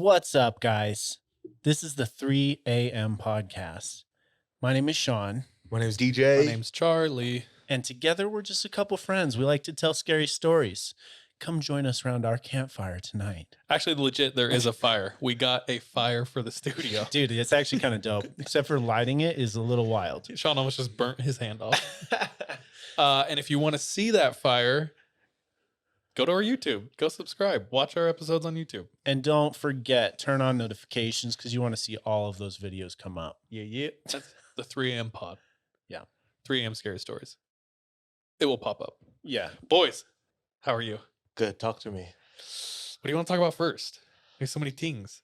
What's up, guys? This is the 3 a.m. podcast. My name is Sean. My name's DJ. My name's Charlie. And together we're just a couple friends. We like to tell scary stories. Come join us around our campfire tonight. Actually, legit, there is a fire. We got a fire for the studio. Dude, it's actually kind of dope. Except for lighting it is a little wild. Sean almost just burnt his hand off. And if you want to see that fire, go to our YouTube. Go subscribe. Watch our episodes on YouTube. And don't forget, turn on notifications because you want to see all of those videos come up. Yeah. That's the 3 a.m. pod. Yeah. 3 a.m. scary stories. It will pop up. Yeah. Boys, how are you? Good. Talk to me. What do you want to talk about first? There's so many things.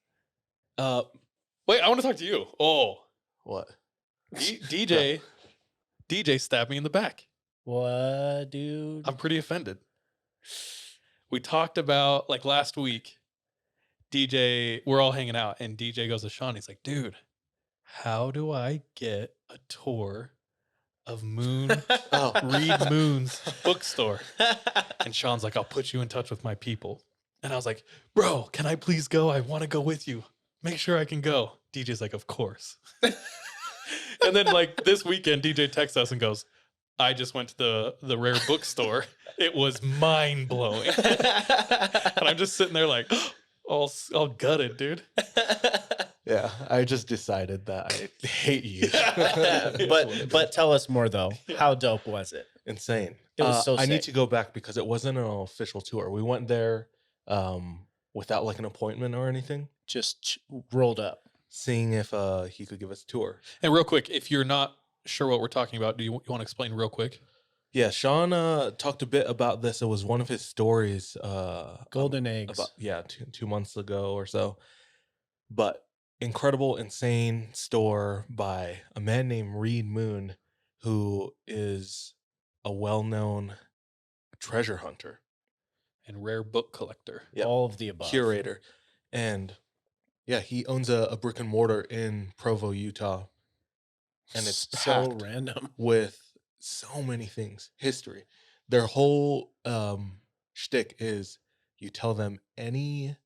Wait, I want to talk to you. Oh, What? DJ stabbed me in the back. What, dude? I'm pretty offended. We talked about, like, last week, DJ, we're all hanging out, and DJ goes to Sean. He's like, dude, how do I get a tour of Reed Moon's bookstore? And Sean's like, I'll put you in touch with my people. And I was like, bro, can I please go? I want to go with you. Make sure I can go. DJ's like, of course. And then, like, this weekend, DJ texts us and goes, I just went to the rare bookstore. It was mind blowing. And I'm just sitting there like, all gutted, dude. Yeah, I just decided that I hate you. but tell us more though. How dope was it? Insane. It was so I need sick. to go back because it wasn't an official tour. We went there without like an appointment or anything, Just rolled up. seeing if he could give us a tour. And real quick, if you're not sure what we're talking about, do you want to explain real quick? Yeah, Sean talked a bit about this. It was one of his stories. Golden eggs. About two months ago or so. But incredible, insane store by a man named Reed Moon, who is a well-known treasure hunter, And rare book collector. Yep. All of the above. curator, and yeah, he owns a brick and mortar in Provo, Utah, and it's so packed random. with so many things. History. Their whole shtick is you tell them you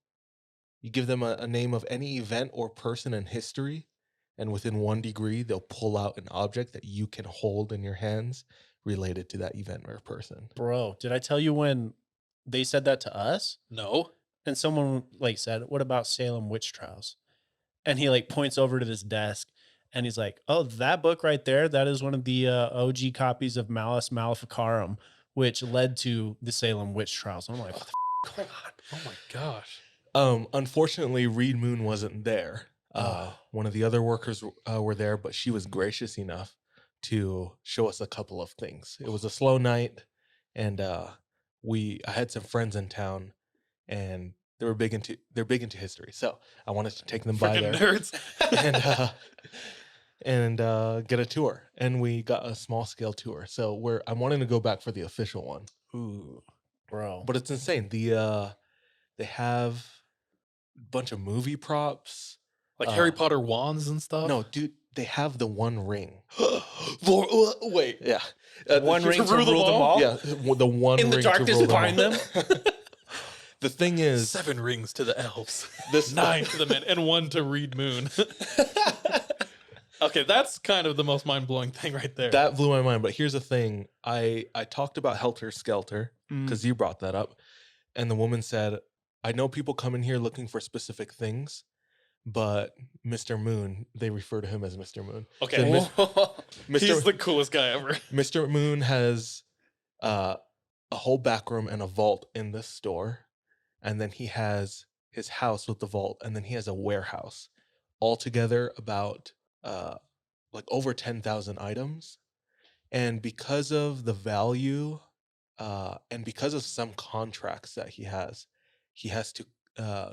give them a name of any event or person in history, and within 1 degree, they'll pull out an object that you can hold in your hands related to that event or person. Bro, did I tell you when they said that to us? No. And someone like said, what about Salem witch trials? And he like points over to this desk and he's like, oh, that book right there, that is one of the OG copies of Malleus Maleficarum, which led to the Salem witch trials. I'm like, what the going on? Oh my gosh. Unfortunately, Reed Moon wasn't there. One of the other workers were there, but she was gracious enough to show us a couple of things. It was a slow night, and I had some friends in town, and they're big into history. So I wanted to take them by Freaking there nerds. and get a tour. And we got a small scale tour. So I'm wanting to go back for the official one. Ooh, bro. But it's insane. They have a bunch of movie props. Like Harry Potter wands and stuff? No, dude, they have the One Ring. Wait. Yeah. One ring to rule them rule them all? all? Yeah, the one In the ring to darkness, rule find all. them? The thing is, 7 rings to the elves. This 9 to the men. And 1 to Reed Moon. Okay, that's kind of the most mind-blowing thing right there. that blew my mind. But here's the thing. I talked about Helter Skelter because you brought that up. And the woman said, I know people come in here looking for specific things, but Mr. Moon, they refer to him as Mr. Moon. Okay. So He's the coolest guy ever. Mr. Moon has a whole back room and a vault in this store. And then he has his house with the vault. And then he has a warehouse. Altogether about like over 10,000 items. And because of the value and because of some contracts that he has to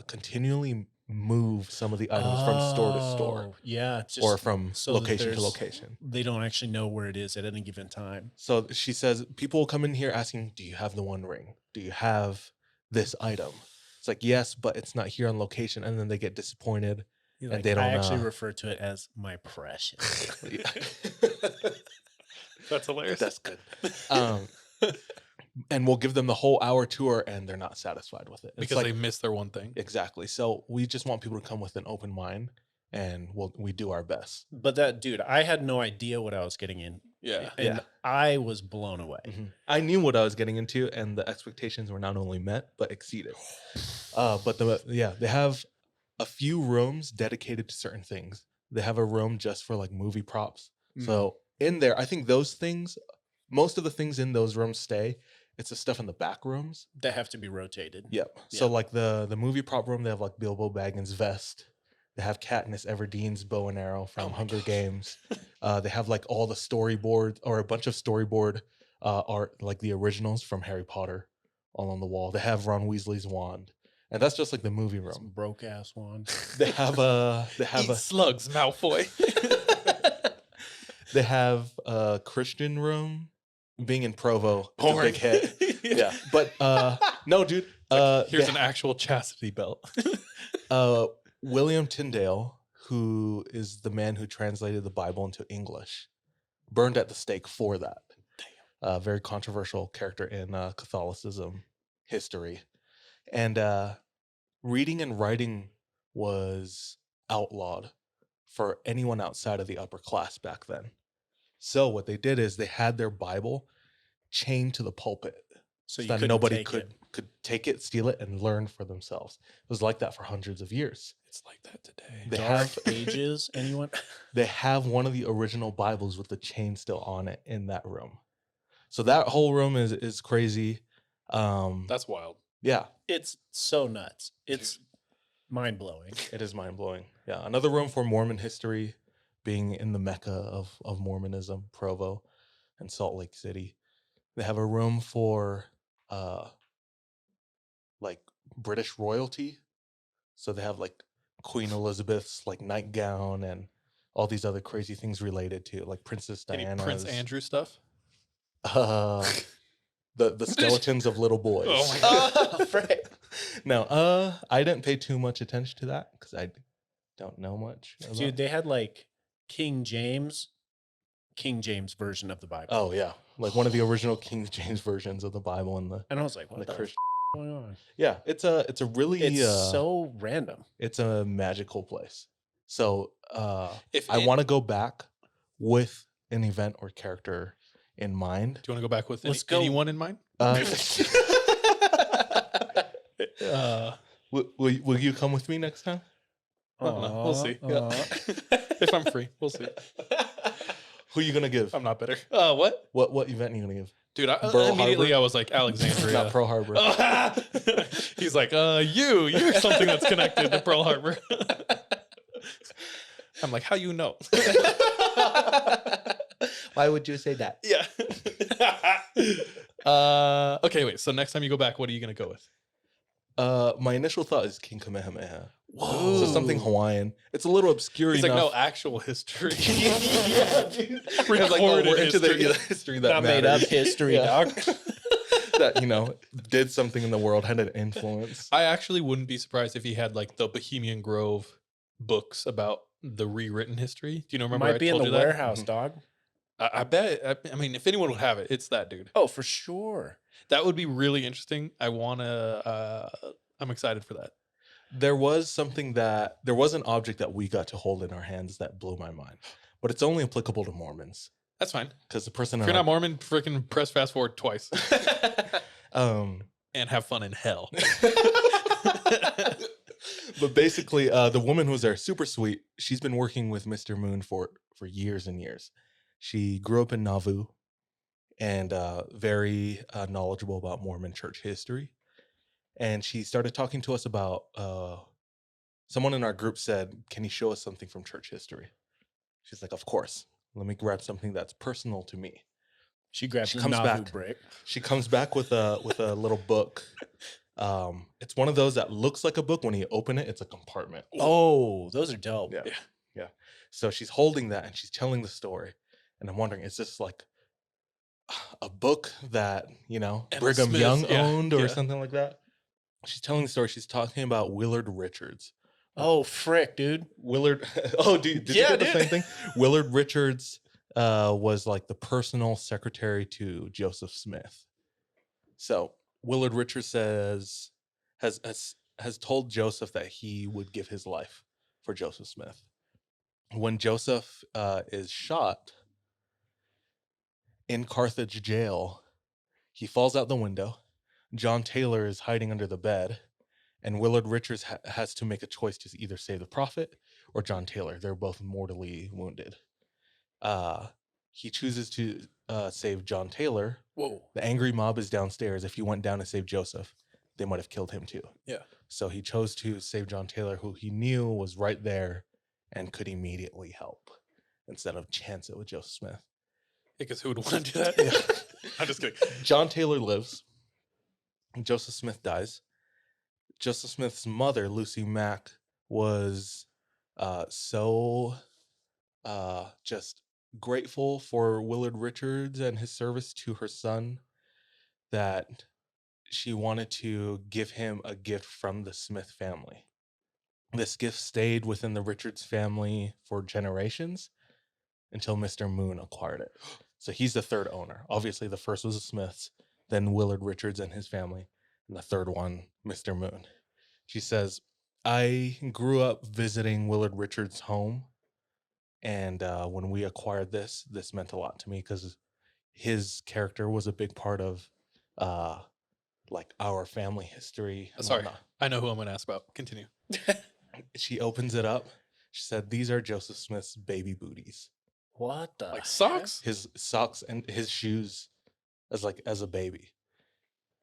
continually move some of the items from store to store. Yeah. Or from so that location to there's- location. They don't actually know where it is at any given time. So she says, people will come in here asking, do you have the One Ring? Do you have this item? It's like, yes, but it's not here on location. And then they get disappointed. You're And like, they don't I actually refer to it as my precious. That's hilarious. That's good. and we'll give them the whole hour tour and they're not satisfied with it. It's because like, they missed their one thing. exactly. So we just want people to come with an open mind, and we do our best. But that dude, I had no idea what I was getting in. Yeah. And I was blown away. I knew what I was getting into, and the expectations were not only met but exceeded. But they have a few rooms dedicated to certain things. They have a room just for like movie props. So in there, I think those things, most of the things in those rooms stay. It's the stuff in the back rooms that have to be rotated. Yep. So like the movie prop room, they have like Bilbo Baggins' vest. They have Katniss Everdeen's bow and arrow from Hunger Games. They have like all the storyboards or a bunch of storyboard art, like the originals from Harry Potter, all on the wall. They have Ron Weasley's wand, and that's just like the movie room. Some broke ass wand. They have Eat slugs, Malfoy. They have a Christian room. Being in Provo, it's a big hit. Yeah, but no, dude. Here's an actual chastity belt. William Tyndale, who is the man who translated the Bible into English, burned at the stake for that. Very controversial character in Catholicism history. And reading and writing was outlawed for anyone outside of the upper class back then. So what they did is they had their Bible chained to the pulpit So that nobody could take it, steal it, and learn for themselves. It was like that for hundreds of years. It's like that today. They Dark have Ages, anyone? they have one of the original Bibles with the chain still on it in that room. So that whole room is crazy. That's wild. Yeah, It's so nuts. It's mind blowing. it is mind blowing. Yeah, another room for Mormon history, being in the Mecca of Mormonism, Provo, and Salt Lake City. They have a room for like British royalty. So they have like Queen Elizabeth's like nightgown and all these other crazy things related to like Princess Any Diana. Prince Andrew stuff? The skeletons of little boys. Oh my God. Right. No, I didn't pay too much attention to that because I don't know much. Dude, they had like King James version of the Bible. Oh yeah, like one of the original King James versions of the Bible in the And I was like, what the the Christian. going on? Yeah, it's a really It's so random. it's a magical place. So If I it- want to go back with an event or character in mind. Do you want to go back with Let's go. anyone in mind? Will you come with me next time? I don't know. We'll see. If I'm free, we'll see. Who are you gonna give? I'm not bitter. What? What event are you gonna give? Dude, Pearl immediately Harbor? I was like, Alexandria. Not Pearl Harbor. He's like, you're something that's connected to Pearl Harbor. I'm like, how you know? Why would you say that? Yeah. Okay, wait. So next time you go back, what are you gonna go with? My initial thought is King Kamehameha. Whoa. So something Hawaiian. It's a little obscure He's enough. like, no actual history. Yeah, dude. It's like, Recorded we're into history. the history that Not made up matters. history, Yeah. dog. That did something in the world, had an influence. I actually wouldn't be surprised if he had like the Bohemian Grove books about the rewritten history. Do you know? Remember, Might I be in told the you that? warehouse, Mhm. dog. I bet. I mean, if anyone would have it, it's that dude. Oh, for sure. That would be really interesting. I want to. I'm excited for that. There was an object that we got to hold in our hands that blew my mind, but it's only applicable to Mormons That's fine. because the person. If you're not Mormon, freaking press fast forward twice um, and have fun in hell. but basically, the woman who's there, super sweet. She's been working with Mr. Moon for years and years. She grew up in Nauvoo and very knowledgeable about Mormon church history. And she started talking to us about someone in our group said, "Can you show us something from church history?" She's like, "Of course. Let me grab something that's personal to me." She grabs She a comes Nauvoo back. brick. She comes back with a little book. It's one of those that looks like a book. When you open it, it's a compartment. Oh, those are dope. Yeah. So she's holding that and she's telling the story. And I'm wondering, is this like a book that, Emma Brigham Smith, Young yeah, owned or yeah. something like that? She's telling the story. She's talking about Willard Richards. Oh, frick, dude. Willard. Oh, did you Yeah, get the dude. same thing? Willard Richards was like the personal secretary to Joseph Smith. So Willard Richards has told Joseph that he would give his life for Joseph Smith. When Joseph is shot in Carthage jail, he falls out the window. John Taylor is hiding under the bed, and Willard Richards has to make a choice to either save the prophet or John Taylor. They're both mortally wounded. He chooses to save John Taylor. Whoa. The angry mob is downstairs. If he went down to save Joseph, they might have killed him too. Yeah. So he chose to save John Taylor, who he knew was right there and could immediately help, instead of chance it with Joseph Smith. Because who would want to do that? I'm just kidding. John Taylor lives. Joseph Smith dies. Joseph Smith's mother, Lucy Mack, was so just grateful for Willard Richards and his service to her son that she wanted to give him a gift from the Smith family. This gift stayed within the Richards family for generations until Mr. Moon acquired it. So he's the third owner. Obviously, the first was the Smiths, then Willard Richards and his family, and the third one, Mr. Moon. She says, I grew up visiting Willard Richards' home, and when we acquired this meant a lot to me because his character was a big part of like our family history. And Sorry, whatnot. I know who I'm going to ask about. Continue. She opens it up. She said, these are Joseph Smith's baby booties. What the Like socks? His socks and his shoes as a baby.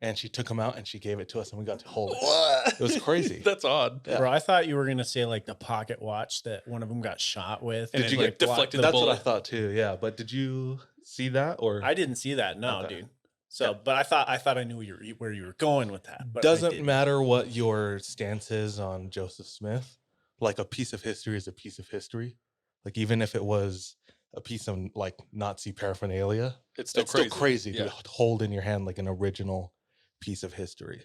And she took them out and she gave it to us and we got to hold it. What? It was crazy. That's odd. Yeah. Bro, I thought you were gonna say like the pocket watch that one of them got shot with. And Did it, you like, get deflected the That's bullet. what I thought too. Yeah. But did you see that or I didn't see that. No, Okay. dude. So, but I thought I knew where you were going with that. But I doesn't didn't. matter what your stance is on Joseph Smith. Like a piece of history is a piece of history. Like even if it was a piece of like Nazi paraphernalia, It's still it's crazy. still crazy Yeah. to hold in your hand like an original piece of history.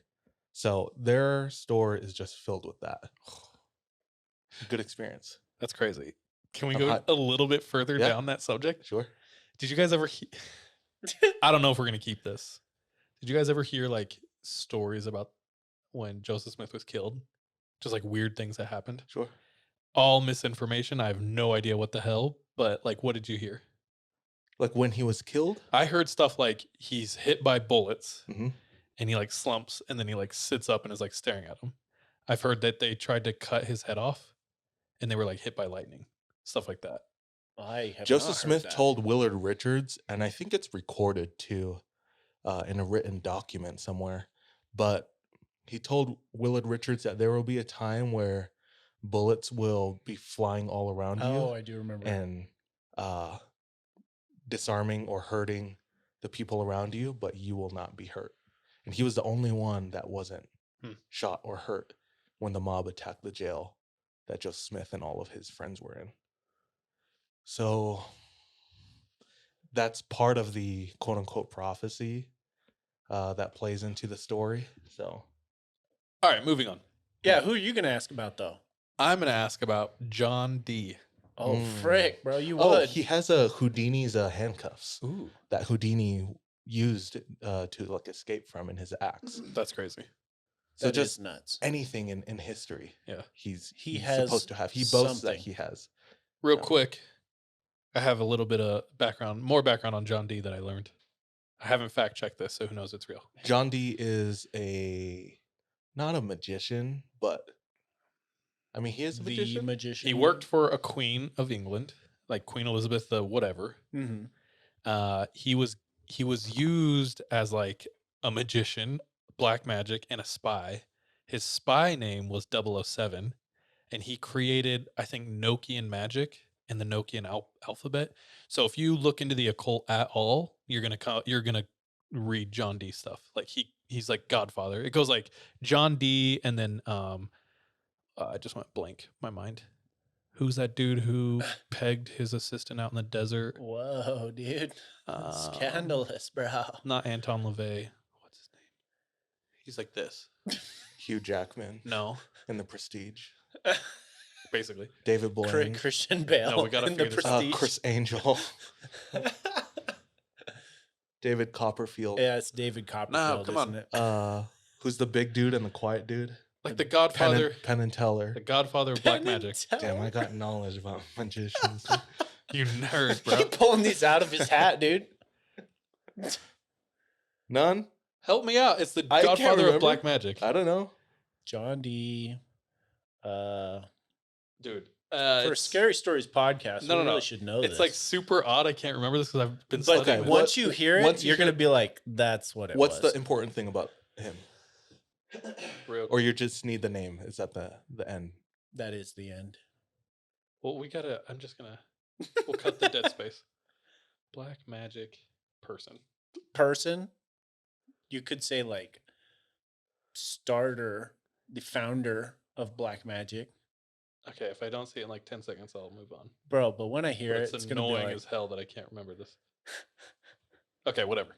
So their store is just filled with that. Good experience. That's crazy. Can we I'm go hot. a little bit further Yeah. down that subject? Sure. Did you guys ever I don't know if we're going to keep this. Did you guys ever hear like stories about when Joseph Smith was killed? Just like weird things that happened? Sure. All misinformation. I have no idea what the hell, but like what did you hear? Like when he was killed? I heard stuff like he's hit by bullets Mhm. and he like slumps and then he like sits up and is like staring at him. I've heard that they tried to cut his head off and they were like hit by lightning. Stuff like that. I have Joseph not heard Smith that. told Willard Richards, and I think it's recorded too in a written document somewhere, but he told Willard Richards that there will be a time where bullets will be flying all around Oh, you I do remember. and disarming or hurting the people around you, but you will not be hurt. And he was the only one that wasn't shot or hurt when the mob attacked the jail that Joseph Smith and all of his friends were in. So that's part of the quote unquote prophecy that plays into the story. So, All right, moving on. Yeah, who are you gonna ask about though? I'm going to ask about John D. Oh, frick, bro, you oh, would. he has a Houdini's handcuffs Ooh, that Houdini used to like escape from in his axe. that's crazy. So That just is nuts. anything in history, Yeah. he's has supposed to have. He boasts that something. he has. Real Yeah. quick, I have a little bit of more background on John D that I learned. I haven't fact checked this, so who knows it's real. John D is not a magician, but I mean he is a The magician. magician. He worked for a queen of England, like Queen Elizabeth, the whatever. Mm-hmm. He was used as like a magician, black magic, and a spy. His spy name was 007, and he created, I think, Nokian magic and the Nokian alphabet. So if you look into the occult at all, you're gonna read John D stuff. Like he's like Godfather. It goes like John D, and then I just went blank. My mind. Who's that dude who pegged his assistant out in the desert? Whoa, dude. Scandalous, bro. Not Anton LaVey. What's his name? He's like this. Hugh Jackman No, in The Prestige. basically. David Blaine. Christian Bale. No, we gotta in the figure this out. Prestige. Chris Angel. David Copperfield. Yeah, it's David Copperfield, come on. isn't it? Who's the big dude and the quiet dude? Like the Godfather, Penn and Teller. the Godfather of black Penn and magic. Teller. Damn, I got knowledge about magicians. You nerd, bro. Keep pulling these out of his hat, dude. None? Help me out. It's the I can't Godfather of remember. black magic. I don't know. John D. Dude. For It's- Scary Stories podcast, No, we no, really no. should know It's this. like super odd. I can't remember this because I've been but studying okay, this. once you hear it, once you you're hear- gonna be like, "That's what it What's was." the important thing about him? Real Or you just need the name? Is that the end? That is the end. Well, we gotta. I'm just gonna. We'll cut the dead space. Black magic person. Person, you could say like starter, the founder of black magic, Okay, if I don't see it in like 10 seconds, I'll move on. bro. But when I hear But it, it's gonna be annoying like, as hell that I can't remember this. Okay, whatever.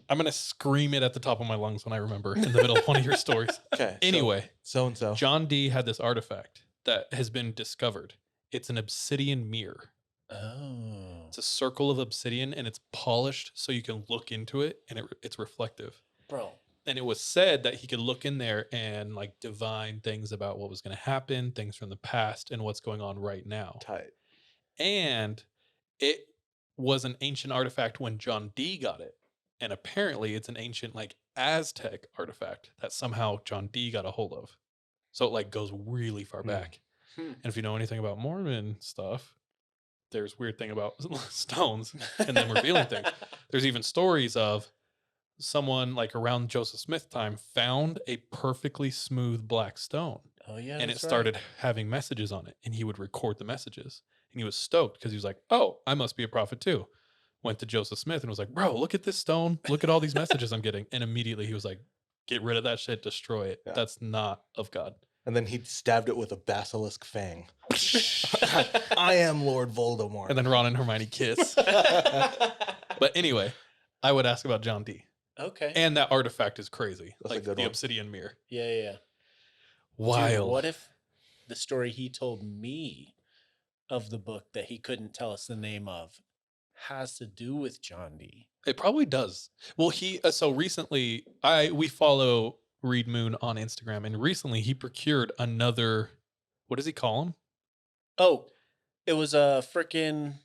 I'm gonna scream it at the top of my lungs when I remember in the middle of one of your stories. Okay. Anyway, So and so. John D had this artifact that has been discovered. It's an obsidian mirror. oh, It's a circle of obsidian and it's polished so you can look into it and it's reflective. bro. And it was said that he could look in there and like divine things about what was going to happen, things from the past and what's going on right now. Tight. And it was an ancient artifact when John D got it. And apparently it's an ancient like Aztec artifact that somehow John D got a hold of. So it like goes really far Hmm. back. And if you know anything about Mormon stuff, there's weird thing about stones and them revealing things. There's even stories of someone like around Joseph Smith time found a perfectly smooth black stone Oh yeah, and it that's right. started having messages on it and he would record the messages and he was stoked because he was like, oh, I must be a prophet too. Went to Joseph Smith and was like, bro, look at this stone, look at all these messages I'm getting. And immediately he was like, get rid of that shit, destroy it. Yeah. That's not of God. And then he stabbed it with a basilisk fang. I am Lord Voldemort. And then Ron and Hermione kiss. But anyway, I would ask about John D. Okay. And that artifact is crazy. That's a like good the one. obsidian mirror. yeah, yeah. Dude, Wild. what if the story he told me of the book that he couldn't tell us the name of has to do with John D? It probably does. Well, he so recently we follow Reed Moon on Instagram, and recently he procured another. What does he call him? Oh, it was a freaking.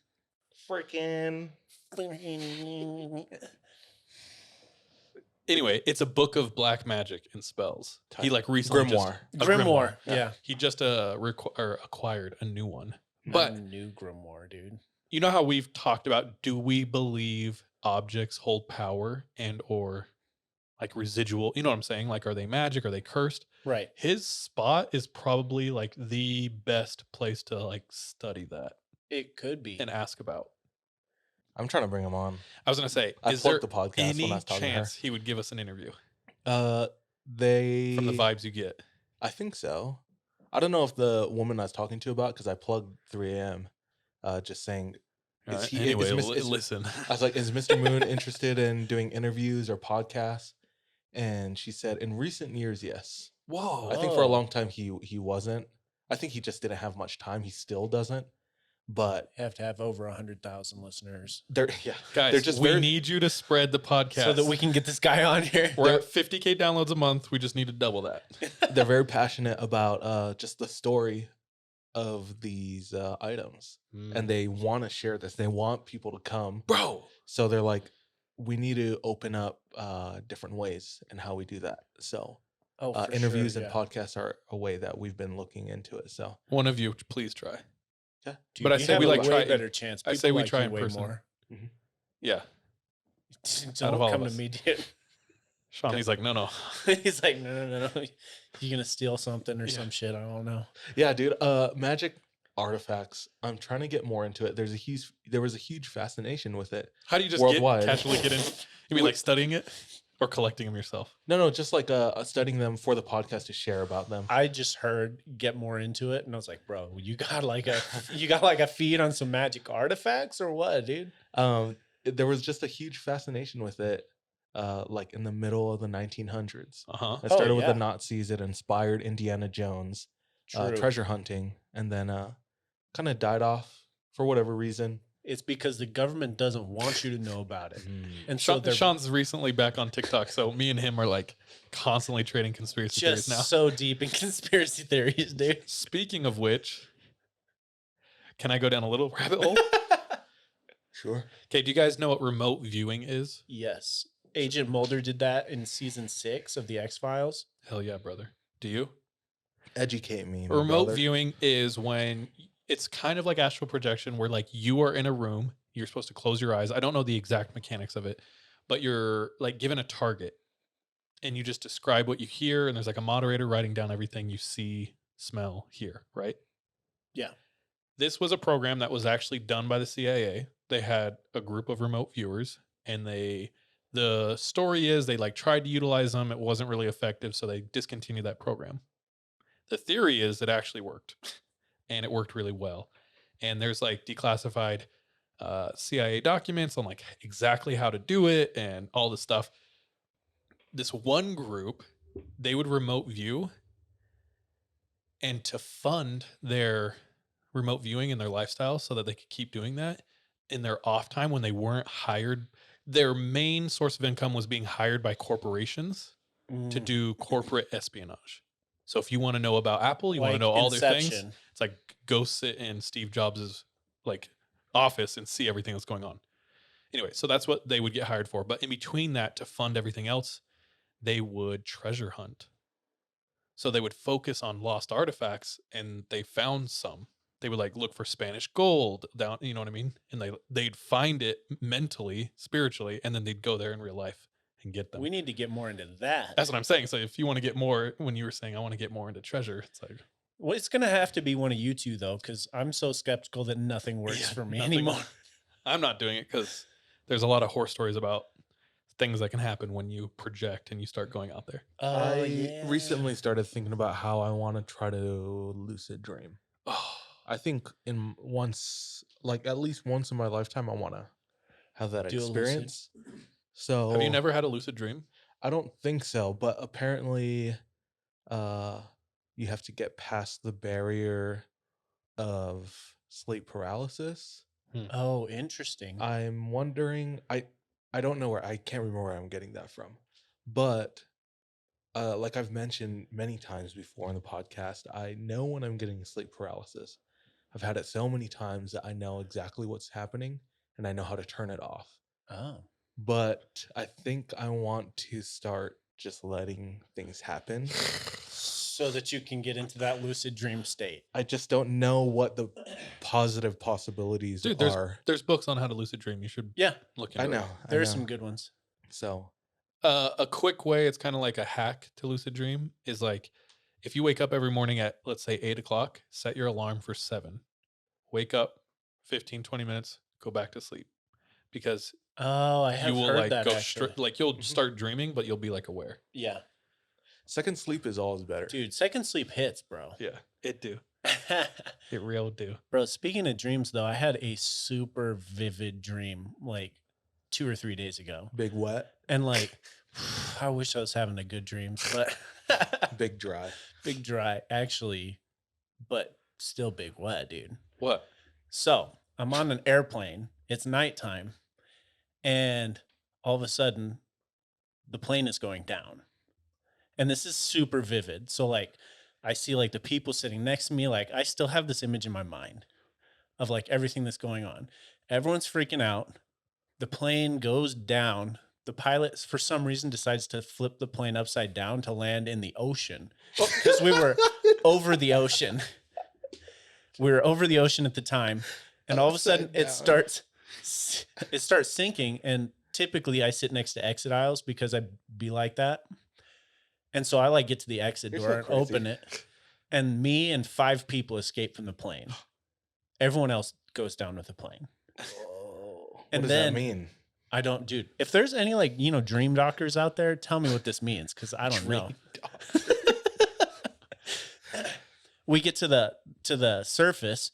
Anyway, it's a book of black magic and spells. He like recently Grimoire. a Grimoire. Yeah. Yeah. He just acquired a new one. Not But a new Grimoire, dude. you know how we've talked about, do we believe objects hold power and or like residual, you know what I'm saying? Like, are they magic? Are they cursed? Right. His spot is probably like the best place to like study that It could be. and ask about. I'm trying to bring him on. I was going to say, I is there plugged the podcast when I any was talking to her. chance he would give us an interview They from the vibes you get? I think so. I don't know if the woman I was talking to about, because I plugged 3 a.m. Just saying. All Is right, he- anyway, is- listen. I was like, "Is Mr. Moon interested in doing interviews or podcasts?" And she said, "In recent years, yes." Whoa. I think for a Oh. long time he wasn't. I think he just didn't have much time. He still doesn't. But You have to have over 100,000 listeners they're yeah, Guys, they're just we very- need you to spread the podcast. so that we can get this guy on here. We're at 50K downloads a month. We just need to double that. they're very passionate about just the story of these items, and they want to share this. They want people to come. bro, So they're like, we need to open up different ways in how we do that. So Oh, for interviews sure, and yeah. podcasts are a way that we've been looking into it. So one of you, please try. yeah, Dude, But I you say have we a like way try- better chance. I say People we like try you in way person. more. Yeah. Don't of all come of to us. me, dude. Shawnee's like, no. He's like, no. You gonna steal something or Yeah. some shit? I don't know. yeah, dude. Magic artifacts. I'm trying to get more into it. There was a huge fascination with it. How do you just Worldwide. casually get in? You mean like studying it or collecting them yourself? No, just like studying them for the podcast to share about them. I just heard get more into it, and I was like, bro, you got like a feed on some magic artifacts or what, dude? There was just a huge fascination with it, like in the middle of the 1900s. Uh-huh. It started with yeah. the Nazis. It inspired Indiana Jones, True. treasure hunting, and then kind of died off for whatever reason. It's because the government doesn't want you to know about it. Mm. And so they're Sean's recently back on TikTok, so me and him are like constantly trading conspiracy just theories now. so deep in conspiracy theories, dude. Speaking of which, can I go down a little rabbit hole? Sure. Okay, do you guys know what remote viewing is? Yes. Agent Mulder did that in season 6 of the X-Files. Hell yeah, brother. Do you? Educate me, my Remote brother. viewing is when it's kind of like astral projection where like you are in a room, you're supposed to close your eyes. I don't know the exact mechanics of it, but you're like given a target and you just describe what you hear and there's like a moderator writing down everything you see, smell, hear, right? Yeah. This was a program that was actually done by the CIA. They had a group of remote viewers and the story is they like tried to utilize them. It wasn't really effective, so they discontinued that program. The theory is it actually worked and it worked really well. And there's like declassified CIA documents on like exactly how to do it and all this stuff. This one group, they would remote view, and to fund their remote viewing and their lifestyle so that they could keep doing that in their off time when they weren't hired, their main source of income was being hired by corporations to Mm. do corporate espionage. So if you want to know about Apple, you want to Like know all their things, Inception. it's like go sit in Steve Jobs's like office and see everything that's going on. Anyway, so that's what they would get hired for. But in between that, to fund everything else, they would treasure hunt. So they would focus on lost artifacts, and they found some. They would like look for Spanish gold down, you know what I mean? And they'd find it mentally, spiritually, and then they'd go there in real life and get them. We need to get more into that. That's what I'm saying. So if you want to get more, when you were saying I want to get more into treasure, it's like Well, it's going to have to be one of you two, though, because I'm so skeptical that nothing works yeah, for me nothing- anymore. I'm not doing it because there's a lot of horror stories about things that can happen when you project and you start going out there. I recently started thinking about how I want to try to lucid dream. Oh, I think at least once in my lifetime, I want to have that Do a lucid. experience. So have you never had a lucid dream? I don't think so, but apparently, you have to get past the barrier of sleep paralysis. Oh, interesting. I'm wondering. I don't know where I can't remember where I'm getting that from, but like I've mentioned many times before on the podcast, I know when I'm getting sleep paralysis. I've had it so many times that I know exactly what's happening and I know how to turn it off. Oh. But I think I want to start just letting things happen. So that you can get into that lucid dream state. I just don't know what the positive possibilities Dude, are. there's books on how to lucid dream. You should Yeah, look into I know. it. there's some good ones. So A quick way, it's kind of like a hack to lucid dream, is like if you wake up every morning at, let's say, 8 o'clock, set your alarm for 7. Wake up 15, 20 minutes, go back to sleep. Because Oh, I you have will heard like that go actually. straight, like you'll Mhm. start dreaming, but you'll be like aware. Yeah. second sleep is always better. Dude, second sleep hits, bro. Yeah, it do. It real do. Bro, speaking of dreams, though, I had a super vivid dream like 2 or 3 days ago. Big wet, And like, I wish I was having a good dreams, but big dry. big dry, actually, but still big wet, dude. What? So I'm on an airplane. It's nighttime. And all of a sudden, the plane is going down. And this is super vivid. So, like, I see like the people sitting next to me. Like, I still have this image in my mind of like everything that's going on. Everyone's freaking out. The plane goes down. The pilot, for some reason, decides to flip the plane upside down to land in the ocean because we were over the ocean. We were over the ocean at the time, and all of a sudden Upside it starts sinking. And typically, I sit next to exit aisles because I'd be like that. And so I like get to the exit You're door so and crazy. open it, and me and 5 people escape from the plane. Everyone else goes down with the plane. Whoa. What And does then- that mean? I don't, dude. If there's any like dream doctors out there, tell me what this means because I don't know. We get to the surface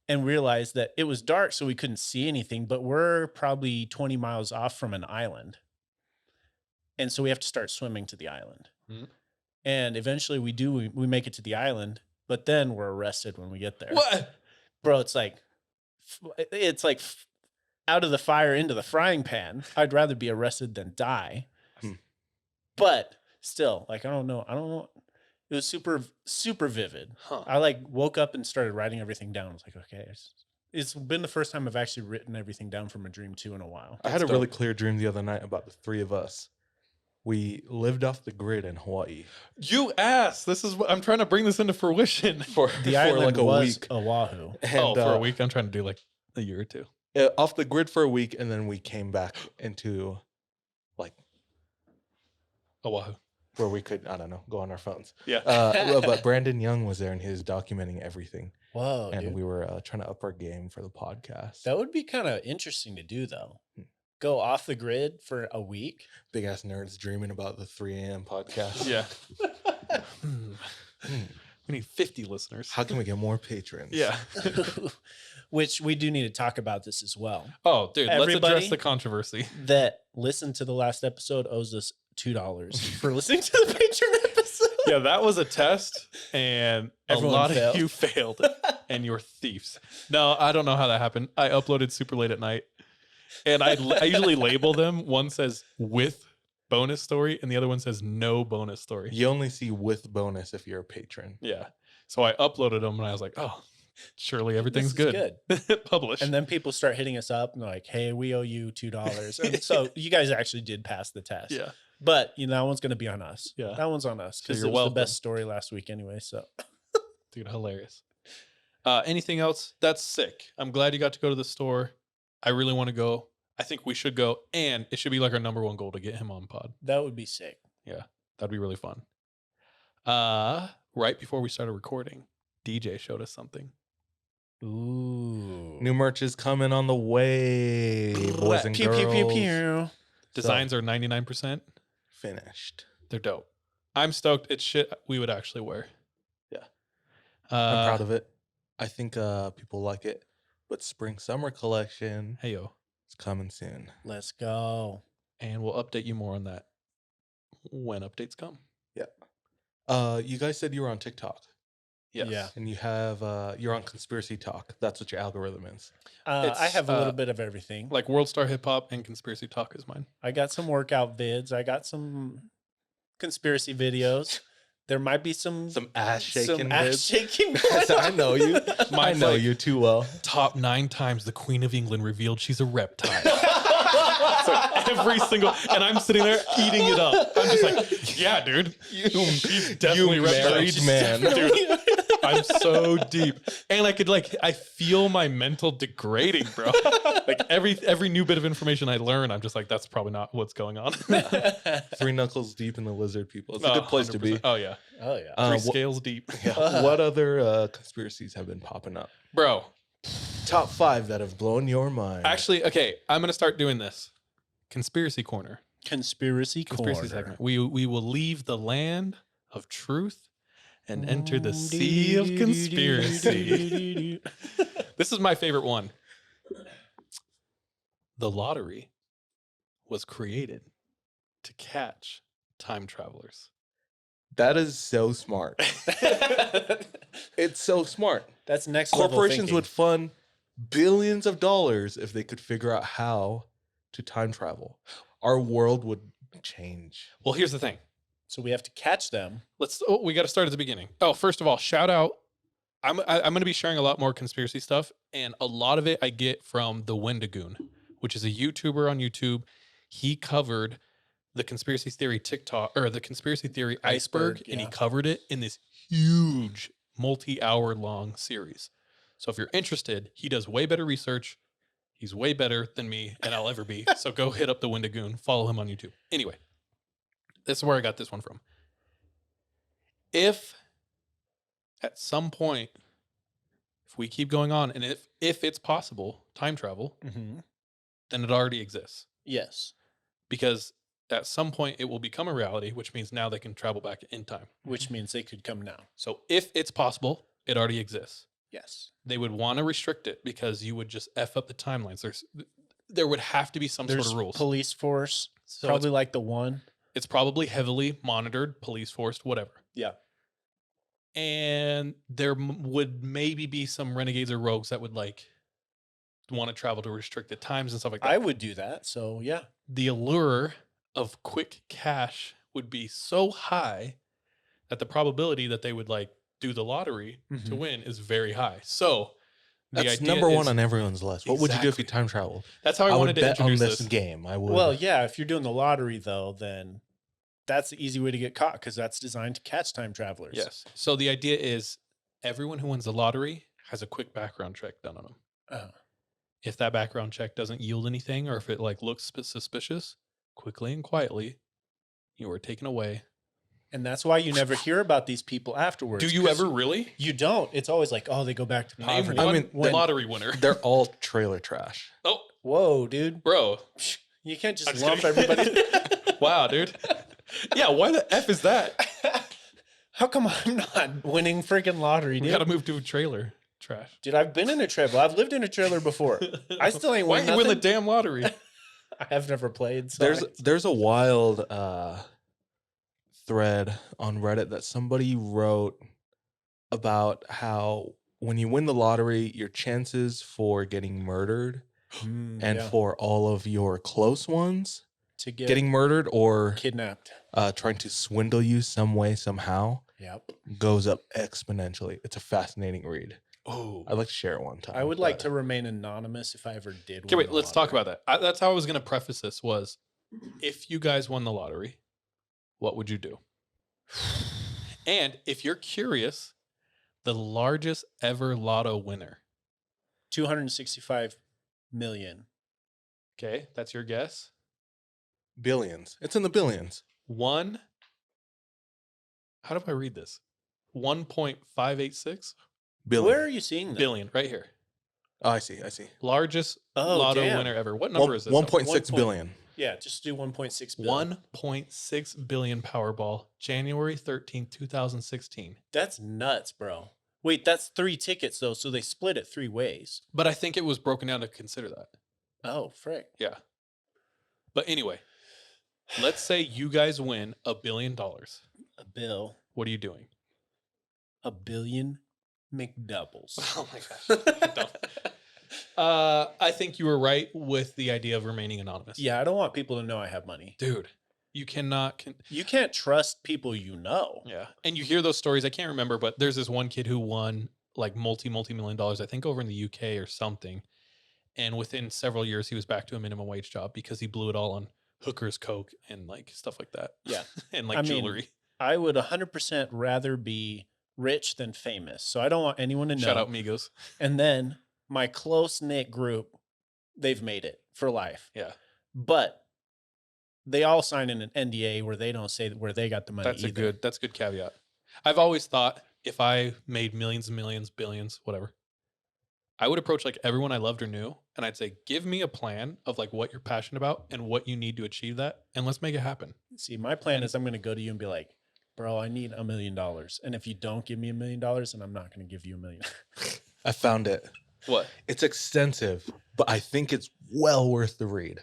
and realize that it was dark, so we couldn't see anything. But we're probably 20 miles off from an island, and so we have to start swimming to the island. Mhm. And eventually, we make it to the island, but then we're arrested when we get there. What? Bro? It's like out of the fire into the frying pan. I'd rather be arrested than die. Hmm. But still, like, I don't know. It was super, super vivid. Huh. I like woke up and started writing everything down. I was like, okay, it's been the first time I've actually written everything down from a dream too in a while. I had a That's really dope. clear dream the other night about the three of us. We lived off the grid in Hawaii You asked. This is what I'm trying to bring this into fruition. for The island like a was week. Oahu. Oh, And for a week. I'm trying to do like a year or two. off the grid for a week, and then we came back into like Oahu. where we could, I don't know, go on our phones. Yeah. But Brandon Young was there, and he was documenting everything. Whoa, And dude. we were trying to up our game for the podcast. That would be kind of interesting to do, though. Hmm. Go off the grid for a week. Big ass nerds dreaming about the 3 a.m. podcast. Yeah. Hmm. We need 50 listeners. How can we get more patrons? Yeah. Which we do need to talk about this as well. Oh, dude, let's Everybody- address the controversy. That listened to the last episode owes us $2 for listening to the patron episode. Yeah, that was a test, and Everyone a lot failed. of you failed, and you're thieves. No, I don't know how that happened. I uploaded super late at night, and I usually label them. One says with bonus story, and the other one says no bonus story. You only see with bonus if you're a patron. Yeah. So I uploaded them, and I was like, oh, surely everything's This is good. Publish. And then people start hitting us up and they're like, hey, we owe you $2. And so you guys actually did pass the test. yeah. But you know, that one's going to be on us. Yeah. That one's on us So because you're it was welcome. the best story last week anyway. So Dude, hilarious. Anything else? That's sick. I'm glad you got to go to the store. I really want to go. I think we should go, and it should be like our number one goal to get him on pod. that would be sick. That'd be really fun. Right before we started recording, DJ showed us something. Ooh. New merch is coming on the way, boys and Pew, girls. pew, pew, pew. Designs are 99%. Finished. They're dope. I'm stoked. It's shit we would actually wear. Yeah. Uh, I'm proud of it. I think people like it. But spring summer collection Hey, yo. is coming soon. Let's go. And we'll update you more on that when updates come. You guys said you were on TikTok Yes. Yeah. and you have you're on Conspiracy Talk. That's what your algorithm is. I It's, have a little bit of everything. Like World Star Hip Hop and Conspiracy Talk is mine. I got some workout vids. I got some conspiracy videos. There might be some Ass shaking. ass shaking. I know you. I Mine's know like- you too well. Top 9 times the Queen of England revealed she's a reptile. So every single, and I'm sitting there eating it up. I'm just like, yeah, dude. She's definitely reptile. married She's man. Dude, I'm so deep. And I feel my mental degrading, bro. Like every new bit of information I learn, I'm just like, that's probably not what's going on. 3 knuckles deep in the lizard people. It's a good place to be. 100%. Oh, yeah. Oh yeah. 3 what, scales deep. what other conspiracies have been popping up? Bro, Top 5 that have blown your mind. actually, okay, I'm going to start doing this. Conspiracy Corner. Conspiracy Conspiracy corner. segment. We will leave the land of truth and enter the sea of conspiracy. This is my favorite one. The lottery was created to catch time travelers. that is so smart. It's so smart. That's next level Corporations thinking. would fund billions of dollars if they could figure out how to time travel. Our world would change. Well, here's the thing. So we have to catch them. We got to start at the beginning. Oh, first of all, shout out. I'm going to be sharing a lot more conspiracy stuff, and a lot of it I get from the Wendigoon, which is a YouTuber on YouTube. He covered the conspiracy theory TikTok or the conspiracy theory iceberg, and he yeah. covered it in this huge multi-hour long series. So if you're interested, he does way better research. He's way better than me and I'll ever be. So go hit up the Wendigoon, follow him on YouTube. Anyway, this is where I got this one from. If at some point, if we keep going on, and if it's possible, time travel, Mm-hmm. then it already exists. Yes. Because at some point it will become a reality, which means now they can travel back in time. Which means they could come now. So if it's possible, it already exists. Yes. They would want to restrict it because you would just F up the timelines. There would have to be some There's sort of rules. police force. So Probably like the one. it's probably heavily monitored, police forced, whatever. Yeah. And there would maybe be some renegades or rogues that would like want to travel to restricted times and stuff like that. I would do that. So yeah. The allure of quick cash would be so high that the probability that they would like do the lottery to Mhm. win is very high. So the That's idea number one is- on everyone's list. What would you do if you Exactly. time traveled? That's how I would wanted to bet on introduce this game. I would. Well, yeah, if you're doing the lottery though, then that's the easy way to get caught because that's designed to catch time travelers. Yes. So the idea is everyone who wins the lottery has a quick background check done on them. Uh, If that background check doesn't yield anything, or if it like looks suspicious, quickly and quietly, you are taken away. and that's why you never hear about these people afterwards. Do you 'cause ever really? You don't. It's always like, oh, they go back to Name poverty. one I mean, lottery winner. They're all trailer trash. Oh, Whoa, dude. bro. You can't I'm just just lump kidding. everybody. Wow, dude. Yeah, why the F is that? How come I'm not winning freaking lottery, We dude? gotta move to a trailer. Trash. Dude, I've been in a trailer. I've lived in a trailer before. I still ain't Why win you win the nothing. damn lottery? I have never played. So There's a wild thread on Reddit that somebody wrote about how when you win the lottery, your chances for getting murdered and yeah, for all of your close ones to get getting murdered or kidnapped. trying to swindle you some way, somehow, Yep. goes up exponentially. It's a fascinating read. Oh. I'd like to share it one time. I would like but- to remain anonymous if I ever did. Okay, win wait, the let's talk lottery. about that. That's how I was gonna preface this was if you guys won the lottery, what would you do? And if you're curious, the largest ever lotto winner. 265 million. Okay, that's your guess. billions. It's in the billions. One. How do I read this? 1.586 Billion. Where are you seeing that? billion, right here. Oh, I see. Largest Oh, lotto damn. winner ever. What number is this? 1.6 1 billion. Yeah, just do 1.6 billion. 1.6 billion Powerball, January 13th, 2016. That's nuts, bro. Wait, that's 3 tickets though, so they split it 3 ways. But I think it was broken down to consider that. Oh, frick. Yeah. But anyway, let's say you guys win $1 billion. A bill. What are you doing? A billion McDoubles. Oh my gosh. I think you were right with the idea of remaining anonymous. Yeah, I don't want people to know I have money. Dude, you cannot. You can't trust people you know. Yeah. And you hear those stories. I can't remember, but there's this one kid who won like multi-million dollars, I think over in the UK or something. And within several years, he was back to a minimum wage job because he blew it all on hookers, coke, and like stuff like that. Yeah. And like I mean, jewelry. I would 100% rather be rich than famous. So I don't want anyone to know. Shout out Migos. And then my close knit group, they've made it for life. Yeah. But they all sign in an NDA where they don't say where they got the money. That's a either. good caveat. I've always thought if I made millions and millions, billions, whatever, I would approach like everyone I loved or knew, and I'd say, give me a plan of like what you're passionate about and what you need to achieve that, and let's make it happen. See, my plan is I'm going to go to you and be like, bro, I need $1 million. And if you don't give me $1 million, then I'm not going to give you $1 million. I found it. What? It's extensive, but I think it's well worth the read.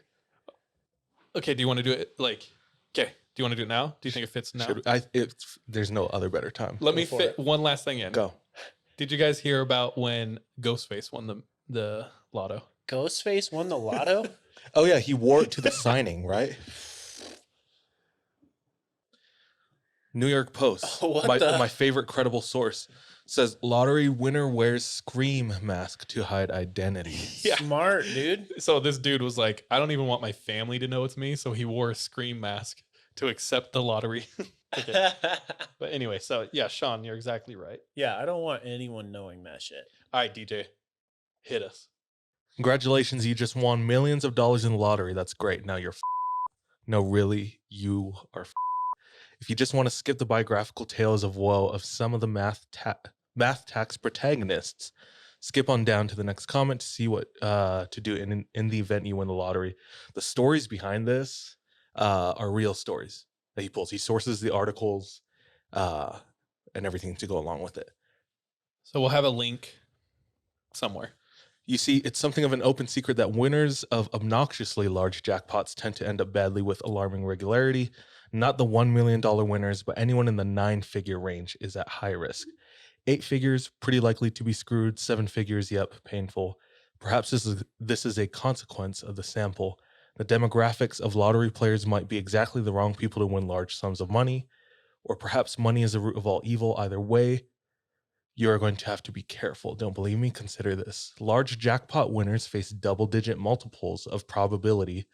Okay, do you want to do it like, okay, do you want to do it now? Do you think it fits now? There's no other better time. Let me for fit it. one last thing in. Go. Did you guys hear about when Ghostface won the lotto? Ghostface won the lotto? Oh yeah, he wore it to the signing, right? New York Post, What my the- favorite credible source, says lottery winner wears scream mask to hide identity. Yeah. Smart, dude. So this dude was like, I don't even want my family to know it's me. So he wore a scream mask to accept the lottery. Okay. But anyway, so yeah, Sean, you're exactly right. Yeah, I don't want anyone knowing that shit. All right, DJ, hit us. Congratulations, you just won millions of dollars in the lottery. That's great. Now you're no, really, you are If you just want to skip the biographical tales of woe of some of the math tax protagonists, skip on down to the next comment to see what to do in the event you win the lottery. The stories behind this are real stories that he pulls. He sources the articles and everything to go along with it. So we'll have a link somewhere. You see, it's something of an open secret that winners of obnoxiously large jackpots tend to end up badly with alarming regularity. Not the $1 million winners, but anyone in the 9-figure range is at high risk. 8 figures, pretty likely to be screwed. 7 figures, yep, painful. Perhaps this is a consequence of the sample. The demographics of lottery players might be exactly the wrong people to win large sums of money, or perhaps money is the root of all evil. Either way, you are going to have to be careful. Don't believe me? Consider this. Large jackpot winners face double-digit multiples of probability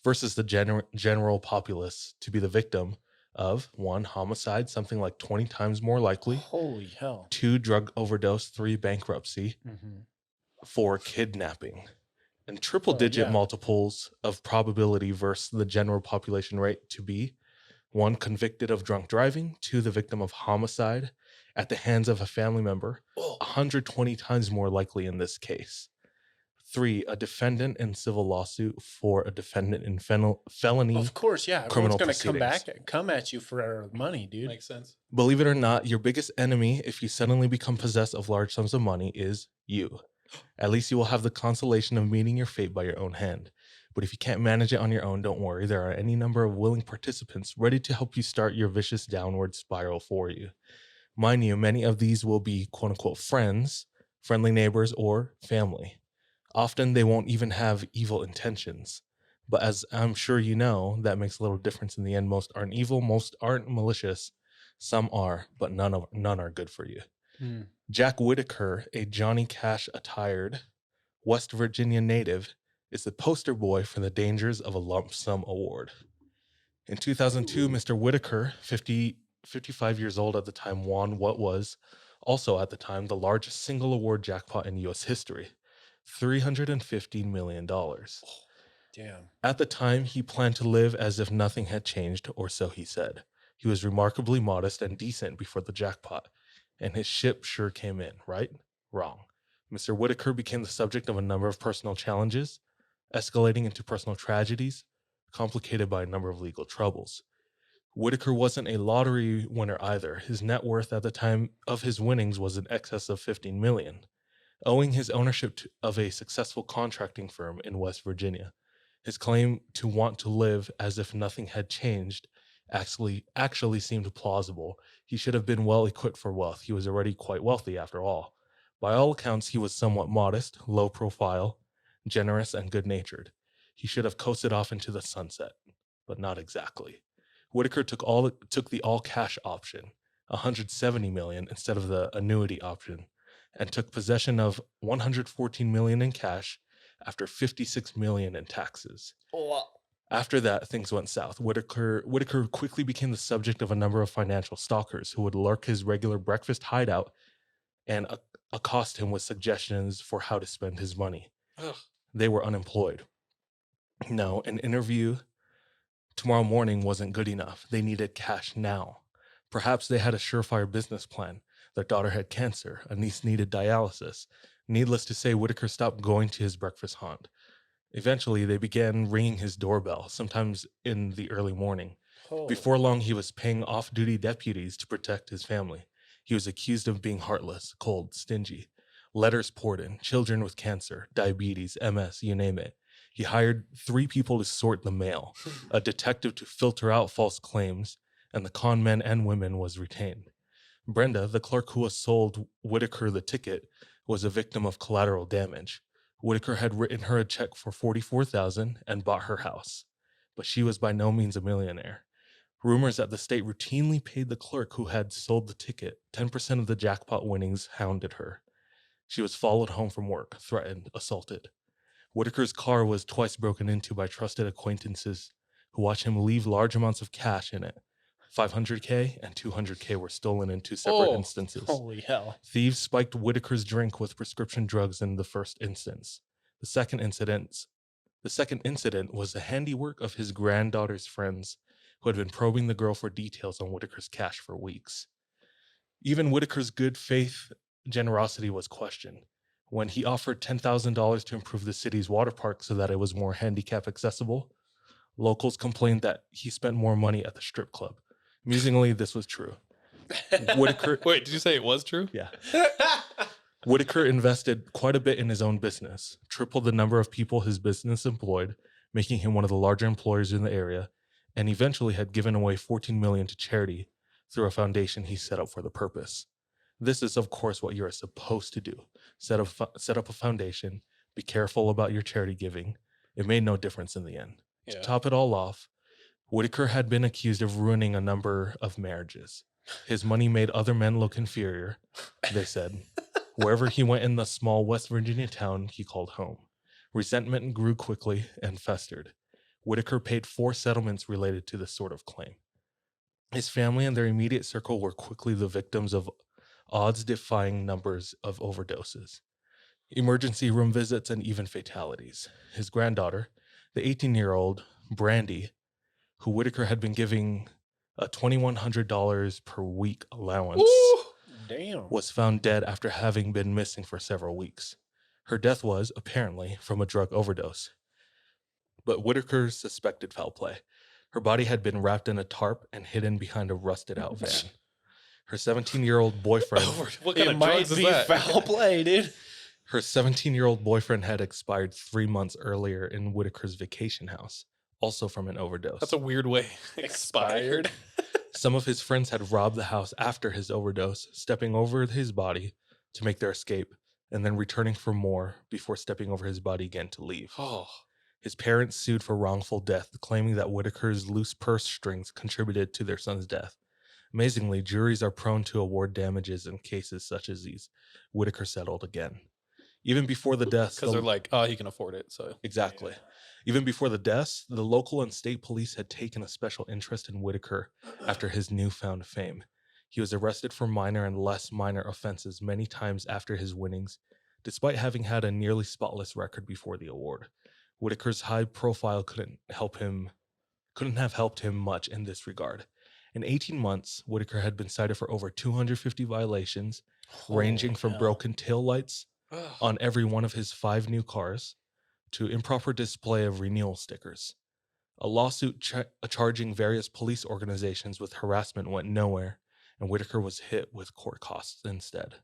versus the general populace to be the victim of 1, homicide, something like 20 times more likely, Holy hell. 2, drug overdose, 3, bankruptcy, Mm-hmm. 4, kidnapping, and triple-digit yeah. multiples of probability versus the general population rate to be 1, convicted of drunk driving, 2, the victim of homicide at the hands of a family member, 120 times more likely in this case. 3, a defendant in civil lawsuit for a defendant in felony. Of course, yeah. criminal Everyone's going to proceedings. come at you for money, dude. Makes sense. Believe it or not, your biggest enemy, if you suddenly become possessed of large sums of money, is you. At least you will have the consolation of meeting your fate by your own hand. But if you can't manage it on your own, don't worry. There are any number of willing participants ready to help you start your vicious downward spiral for you. Mind you, many of these will be quote-unquote friends, friendly neighbors, or family. Often they won't even have evil intentions. But as I'm sure you know, that makes a little difference in the end. Most aren't evil, most aren't malicious. Some are, but none are good for you. Mm. Jack Whitaker, a Johnny Cash attired West Virginia native, is the poster boy for the dangers of a lump sum award. In 2002, Mr. Whitaker, 55 years old at the time, won what was also at the time the largest single award jackpot in U.S. history, $315 million. Damn. At the time, he planned to live as if nothing had changed, or so he said. He was remarkably modest and decent before the jackpot, and his ship sure came in, right? Wrong. Mr. Whitaker became the subject of a number of personal challenges, escalating into personal tragedies, complicated by a number of legal troubles. Whitaker wasn't a lottery winner either. His net worth at the time of his winnings was in excess of $15 million, owing his ownership of a successful contracting firm in West Virginia. His claim to want to live as if nothing had changed actually seemed plausible. He should have been well equipped for wealth. He was already quite wealthy after all. By all accounts, he was somewhat modest, low profile, generous, and good-natured. He should have coasted off into the sunset, but not exactly. Whitaker took the all-cash option, $170 million instead of the annuity option, and took possession of $114 million in cash after $56 million in taxes. After that, things went south. Whitaker quickly became the subject of a number of financial stalkers who would lurk his regular breakfast hideout and accost him with suggestions for how to spend his money. Ugh. They were unemployed. No, an interview tomorrow morning wasn't good enough. They needed cash now. Perhaps they had a surefire business plan. Their daughter had cancer. A niece needed dialysis. Needless to say, Whitaker stopped going to his breakfast haunt. Eventually, they began ringing his doorbell, sometimes in the early morning. Before long, he was paying off-duty deputies to protect his family. He was accused of being heartless, cold, stingy. Letters poured in, children with cancer, diabetes, MS, you name it. He hired 3 people to sort the mail, a detective to filter out false claims, and the con men and women was retained. Brenda, the clerk who was sold Whitaker the ticket, was a victim of collateral damage. Whitaker had written her a check for $44,000 and bought her house, but she was by no means a millionaire. Rumors that the state routinely paid the clerk who had sold the ticket 10% of the jackpot winnings hounded her. She was followed home from work, threatened, assaulted. Whitaker's car was twice broken into by trusted acquaintances who watched him leave large amounts of cash in it. $500K and $200K were stolen in 2 separate instances. Holy hell. Thieves spiked Whitaker's drink with prescription drugs in the first instance. The second incident was the handiwork of his granddaughter's friends who had been probing the girl for details on Whitaker's cash for weeks. Even Whitaker's good faith generosity was questioned. When he offered $10,000 to improve the city's water park so that it was more handicap accessible, locals complained that he spent more money at the strip club. Amusingly, this was true. Whitaker, Wait, did you say it was true? yeah. Whitaker invested quite a bit in his own business, tripled the number of people his business employed, making him one of the larger employers in the area, and eventually had given away $14 million to charity through a foundation he set up for the purpose. This is, of course, what you're supposed to do. Set up a foundation, Be careful about your charity giving. It made no difference in the end. To Yeah. top it all off, Whitaker had been accused of ruining a number of marriages. His money made other men look inferior, they said. Wherever he went in the small West Virginia town he called home. Resentment grew quickly and festered. Whitaker paid 4 settlements related to this sort of claim. His family and their immediate circle were quickly the victims of odds-defying numbers of overdoses, emergency room visits, and even fatalities. His granddaughter, the 18-year-old Brandy, who Whitaker had been giving a $2,100 per week allowance, Damn. was found dead after having been missing for several weeks. Her death was, apparently, from a drug overdose. But Whitaker suspected foul play. Her body had been wrapped in a tarp and hidden behind a rusted-out van. Her 17-year-old boyfriend... What kind It of might drugs is be that? foul play, dude. Her 17-year-old boyfriend had expired 3 months earlier in Whitaker's vacation house, also from an overdose. That's a weird way. Expired. Some of his friends had robbed the house after his overdose, stepping over his body to make their escape, and then returning for more before stepping over his body again to leave. Oh, His parents sued for wrongful death, claiming that Whitaker's loose purse strings contributed to their son's death. Amazingly, juries are prone to award damages in cases such as these. Whitaker settled again. Even before the deaths... because they're like, oh, he can afford it. So Exactly. Even before the deaths, the local and state police had taken a special interest in Whitaker after his newfound fame. He was arrested for minor and less minor offenses many times after his winnings, despite having had a nearly spotless record before the award. Whitaker's high profile couldn't have helped him much in this regard. In 18 months, Whitaker had been cited for over 250 violations, ranging from broken taillights on every one of his 5 new cars to improper display of renewal stickers. A lawsuit charging various police organizations with harassment went nowhere, and Whitaker was hit with court costs instead.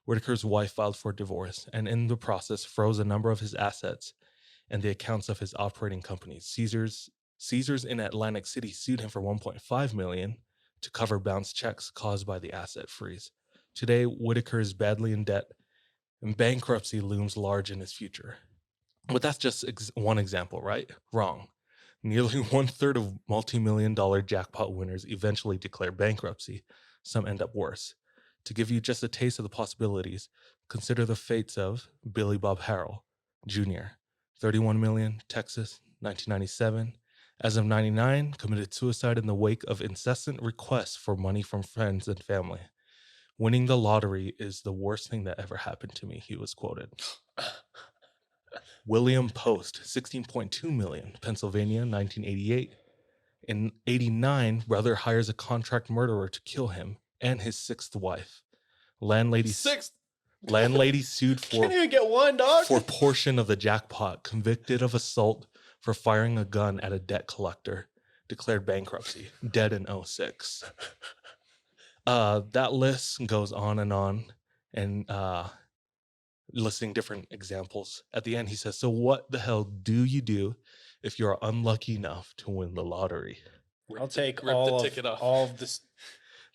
Whitaker's wife filed for divorce, and in the process froze a number of his assets and the accounts of his operating companies. Caesars in Atlantic City sued him for $1.5 million to cover bounced checks caused by the asset freeze. Today, Whitaker is badly in debt, and bankruptcy looms large in his future. But that's just one example, right? Wrong. Nearly 1/3 of multi-million-dollar jackpot winners eventually declare bankruptcy. Some end up worse. To give you just a taste of the possibilities, consider the fates of Billy Bob Harrell Jr., 31 million, Texas, 1997. As of 99, committed suicide in the wake of incessant requests for money from friends and family. Winning the lottery is the worst thing that ever happened to me, he was quoted. William Post, 16.2 million, Pennsylvania, 1988. In 89, brother hires a contract murderer to kill him and his 6th wife. Landlady sued Can't even get one, dog. for portion of the jackpot, convicted of assault for firing a gun at a debt collector, declared bankruptcy, dead in 06. That list goes on, and listing different examples. At the end, he says, so what the hell do you do if you're unlucky enough to win the lottery? I'll take rip the ticket off. all of this.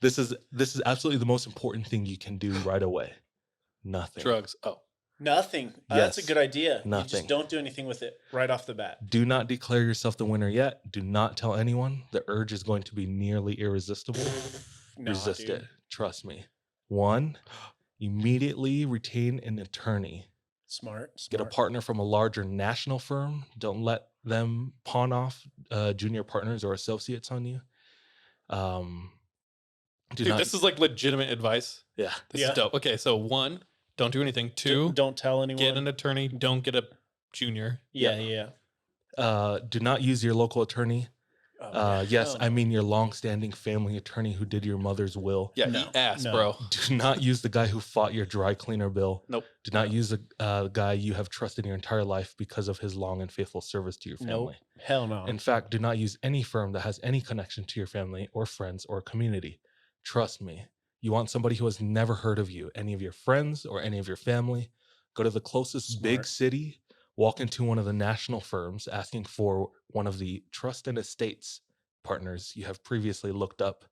This is absolutely the most important thing you can do right away. Nothing. Drugs. Oh, Nothing. That's a Yes. good idea. You Nothing. just don't do anything with it right off the bat. Do not declare yourself the winner yet. Do not tell anyone. The urge is going to be nearly irresistible. Resist it. Trust me. 1, immediately retain an attorney. Smart. Get a partner from a larger national firm. Don't let them pawn off junior partners or associates on you. dude, this is like legitimate advice. Yeah. This is dope. Okay, so 1, don't do anything. 2, Don't tell anyone. get an attorney. Don't get a junior. Yeah. Do not use your local attorney. Yes, hell I no. mean your long-standing family attorney who did your mother's will. Yeah, No, eat ass, no. bro. Do not use the guy who fought your dry cleaner bill. Nope. Do not use the guy you have trusted your entire life because of his long and faithful service to your Nope. family. Hell no. In fact, do not use any firm that has any connection to your family or friends or community. Trust me. You want somebody who has never heard of you, any of your friends or any of your family. Go to the closest big Smart. city, walk into one of the national firms asking for one of the trust and estates partners you have previously looked up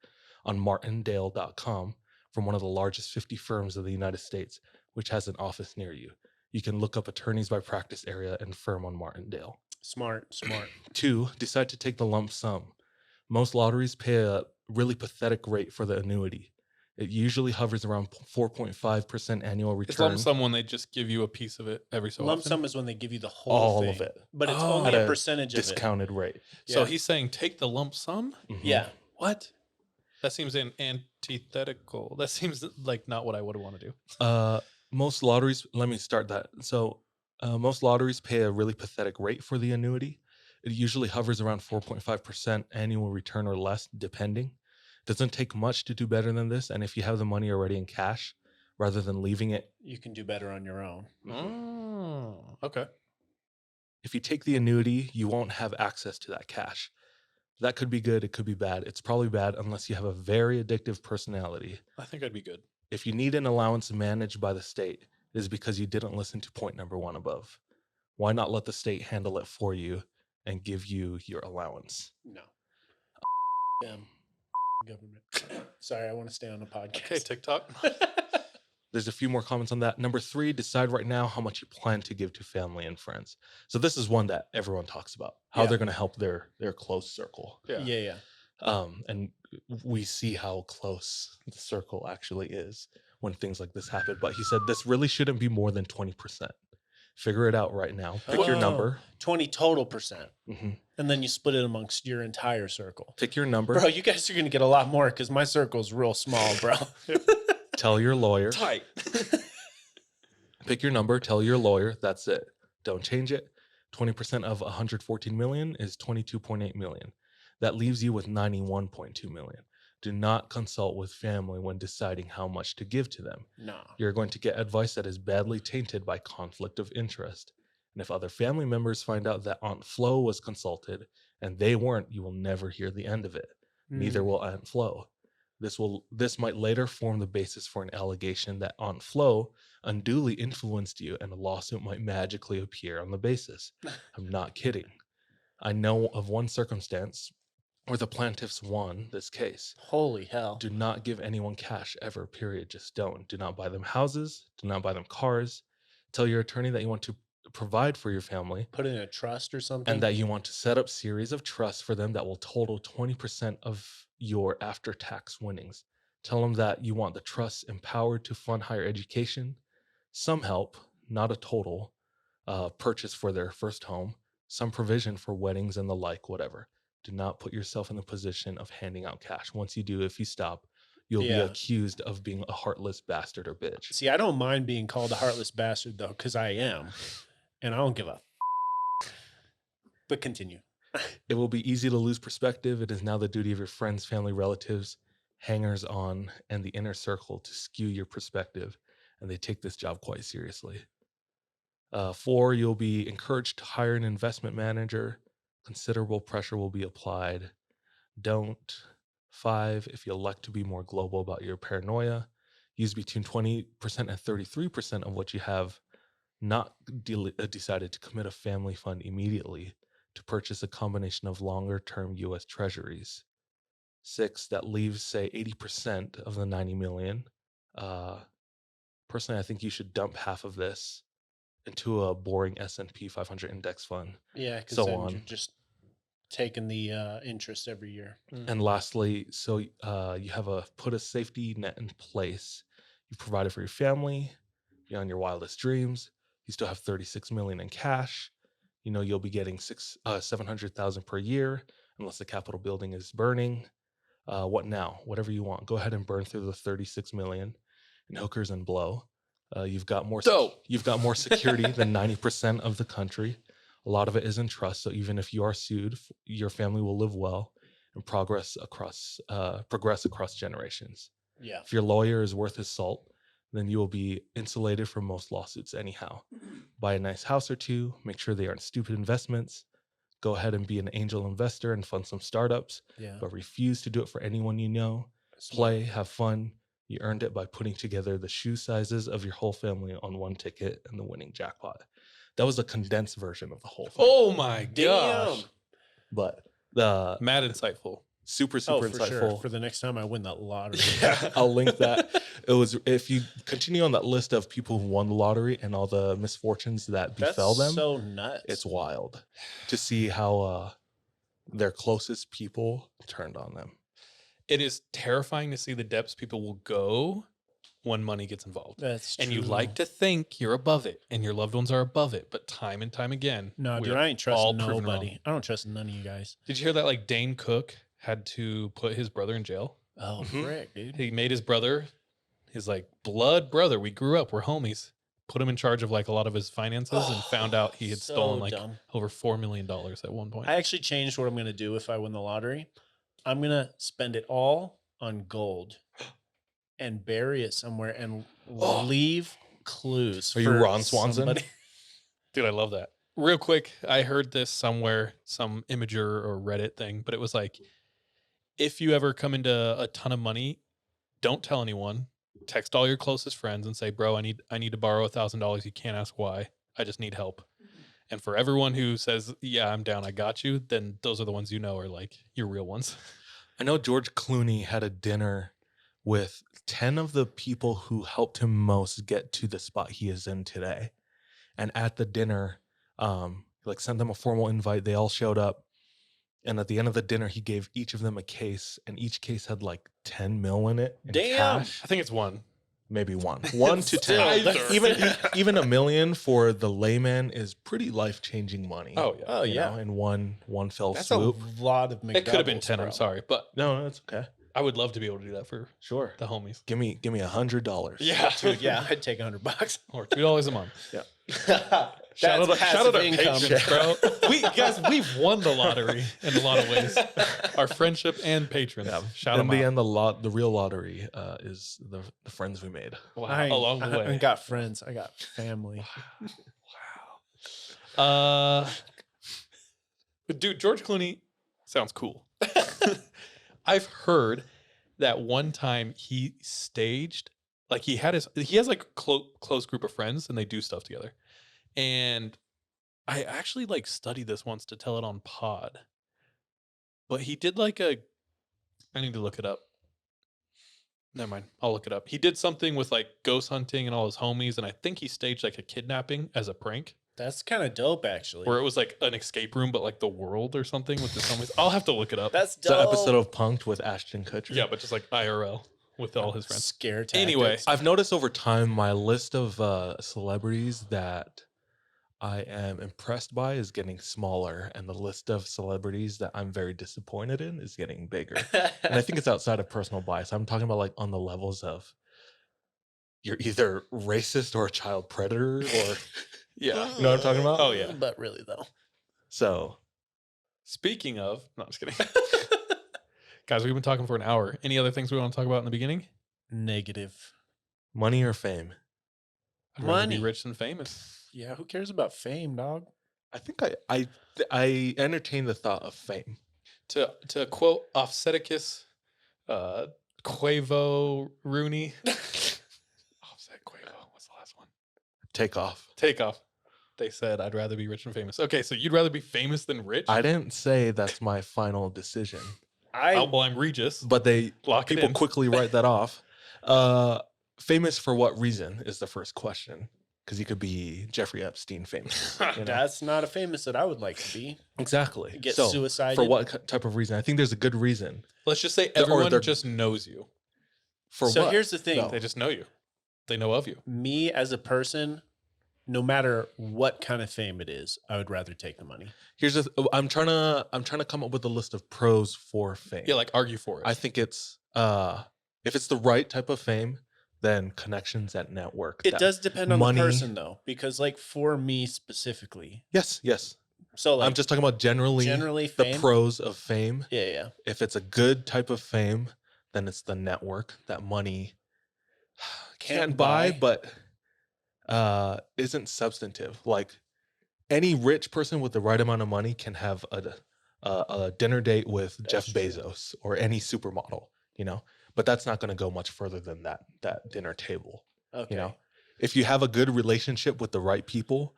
on martindale.com from one of the largest 50 firms of the United States, which has an office near you. You can look up attorneys by practice area and firm on Martindale. Smart. 2, decide to take the lump sum. Most lotteries pay a really pathetic rate for the annuity. It usually hovers around 4.5% annual return. It's lump sum when they just give you a piece of it every so Lump often. sum is when they give you the whole all thing, of it but it's Oh. only at a a percentage of it. discounted rate. So Yeah. he's saying take the lump sum? Mhm. Yeah. What? That seems antithetical. That seems like not what I would want to do. Most lotteries, let me start that. So, most lotteries pay a really pathetic rate for the annuity. It usually hovers around 4.5% annual return or less, depending. Doesn't take much to do better than this. And if you have the money already in cash, rather than leaving it, You can do better on your own. Oh, okay. if you take the annuity, you won't have access to that cash. That could be good. It could be bad. It's probably bad unless you have a very addictive personality. I think I'd be good. If you need an allowance managed by the state, it is because you didn't listen to point number 1 above. Why not let the state handle it for you and give you your allowance? No. Them. Government. Sorry, I want to stay on the podcast. Okay, TikTok. There's a few more comments on that. Number 3, decide right now how much you plan to give to family and friends. So this is one that everyone talks about, how Yeah. they're going to help their close circle. Yeah. And we see how close the circle actually is when things like this happen. But he said this really shouldn't be more than 20%. Figure it out right now. Pick your Oh. number. 20 total percent. Mhm. And then you split it amongst your entire circle. Pick your number. Bro, you guys are going to get a lot more because my circle's real small, bro. Tell your lawyer. Tight. Pick your number. Tell your lawyer. That's it. Don't change it. 20% of 114 million is 22.8 million. That leaves you with 91.2 million. Do not consult with family when deciding how much to give to them. No. You're going to get advice that is badly tainted by conflict of interest. And if other family members find out that Aunt Flo was consulted and they weren't, you will never hear the end of it. Neither will Aunt Flo. This might later form the basis for an allegation that Aunt Flo unduly influenced you, and a lawsuit might magically appear on the basis. I'm not kidding. I know of one circumstance where the plaintiffs won this case. Holy hell. Do not give anyone cash ever, period. Just don't. Do not buy them houses. Do not buy them cars. Tell your attorney that you want to provide for your family Put it in a trust or something? and that you want to set up series of trusts for them that will total 20% of your after-tax winnings. Tell them that you want the trusts empowered to fund higher education, some help, not a total purchase for their first home, some provision for weddings and the like, whatever. Do not put yourself in the position of handing out cash. Once you do, if you stop, you'll be Yeah. accused of being a heartless bastard or bitch. See, I don't mind being called a heartless bastard, though, because I am. And I don't give a But continue. It will be easy to lose perspective. It is now the duty of your friends, family, relatives, hangers on, and the inner circle to skew your perspective, and they take this job quite seriously. 4, you'll be encouraged to hire an investment manager. Considerable pressure will be applied. Don't. 5, if you elect to be more global about your paranoia, use between 20% and 33% of what you have not decided to commit a family fund immediately to purchase a combination of longer-term U.S. treasuries. 6, that leaves, say, 80% of the 90 million. Personally, I think you should dump half of this into a boring S&P 500 index fund. Yeah, because So then on. you're just taking the interest every year. And lastly, so you have put a safety net in place. You provided for your family beyond your wildest dreams. You still have 36 million in cash. You know you'll be getting 700,000 per year unless the Capitol building is burning. What now? Whatever you want. Go ahead and burn through the 36 million in hookers and blow. You've got more. You've got more security than 90% of the country. A lot of it is in trust. So even if you are sued, your family will live well and progress across generations. Yeah. If your lawyer is worth his salt, then you will be insulated from most lawsuits anyhow. Buy a nice house or two. Make sure they aren't stupid investments. Go ahead and be an angel investor and fund some startups, Yeah. but refuse to do it for anyone you know. Play, have fun. You earned it by putting together the shoe sizes of your whole family on one ticket and the winning jackpot. That was a condensed version of the whole thing. Oh my gosh. But Mad insightful. Super Oh, for insightful. sure. For the next time I win that lottery. Yeah, I'll link that. It was, if you continue on that list of people who won the lottery and all the misfortunes that That's befell them, so nuts. it's wild to see how their closest people turned on them. It is terrifying to see the depths people will go when money gets involved. That's true. And you like to think you're above it and your loved ones are above it, but time and time again, No, dude, we're I ain't all trusting proven wrong. nobody. I don't trust none of you guys. Did you hear that like Dane Cook had to put his brother in jail? Oh, Mhm. frick, dude. He made his brother, his like blood brother. We grew up, we're homies. Put him in charge of like a lot of his finances and found out he had So stolen like dumb. over $4 million at one point. I actually changed what I'm going to do if I win the lottery. I'm going to spend it all on gold and bury it somewhere and Oh. leave clues. Are you for Ron Swanson? somebody. Dude, I love that. Real quick, I heard this somewhere, some Imager or Reddit thing, but it was like, if you ever come into a ton of money, don't tell anyone. Text all your closest friends and say, "Bro, I need to borrow $1,000. You can't ask why. I just need help." And for everyone who says, "Yeah, I'm down. I got you," then those are the ones you know are like your real ones. I know George Clooney had a dinner with 10 of the people who helped him most get to the spot he is in today. And at the dinner, like sent them a formal invite. They all showed up. And at the end of the dinner, he gave each of them a case, and each case had like 10 mil in it. In Damn. cash. I think it's one. Maybe one. 1 to 10. Still, that's- Even $1 million for the layman is pretty life-changing money. Oh yeah. Oh, you yeah. know, in one fell That's swoop. a lot of McDoubles. It could have been 10. bro. I'm sorry, but No, that's okay. I would love to be able to do that for Sure. the homies. Give me $100. Yeah, Dude, yeah, I'd take $100. or $2 a month. Yeah. Shout out passive our income. patrons, bro. We've won the lottery in a lot of ways. Our friendship and patrons. Yeah. Shout In them the out. end, the real lottery is the friends we made. Wow. I ain't- Along the I way. ain't got friends. I got family. But dude, George Clooney sounds cool. I've heard that one time he staged, like he has like a close group of friends and they do stuff together. And I actually like studied this once to tell it on pod. But he did like I need to look it up. Never mind. I'll look it up. He did something with like ghost hunting and all his homies, and I think he staged like a kidnapping as a prank. That's kind of dope, actually. Where it was like an escape room, but like the world or something with his homies. I'll have to look it up. That's It's dope. an episode of Punked with Ashton Kutcher. Yeah, but just like IRL with all his friends. Scare tactics. Anyway, I've noticed over time my list of celebrities that I am impressed by is getting smaller, and the list of celebrities that I'm very disappointed in is getting bigger. And I think it's outside of personal bias. I'm talking about like on the levels of you're either racist or a child predator, or yeah. you know what I'm talking about? Oh, yeah. But really, though. So Speaking of, no, I'm just kidding. Guys, we've been talking for an hour. Any other things we want to talk about in the beginning? Negative. money or fame? I'd rather Money. be rich than famous. Yeah, who cares about fame, dog? I think I entertain the thought of fame. To quote Offseticus, Quavo Rooney. Offset Quavo. What's the last one? Take off. Takeoff. They said I'd rather be rich than famous. Okay, so you'd rather be famous than rich? I didn't say that's my final decision, Well, I'm Regis. but Lock it people in. quickly write that off. Famous for what reason is the first question, because you could be Jeffrey Epstein famous. You know? That's not a famous that I would like to be. Exactly. Get So, suicided. for what type of reason? I think there's a good reason. Let's just say Or everyone they're- just knows you. For So what? here's the thing. though? They just know you. They know of you. Me as a person, no matter what kind of fame it is, I would rather take the money. Here's I'm trying to come up with a list of pros for fame. Yeah, like argue for it. I think it's if it's the right type of fame, then connections at network. It that- does depend on money- the person, though, because like for me specifically, Yes. so like I'm just talking about generally the fame. pros of fame. Yeah. If it's a good type of fame, then it's the network that money can't buy, but isn't substantive. Like any rich person with the right amount of money can have a dinner date with Jeff That's true. Bezos or any supermodel, you know. But that's not going to go much further than that dinner table. Okay. You know, if you have a good relationship with the right people,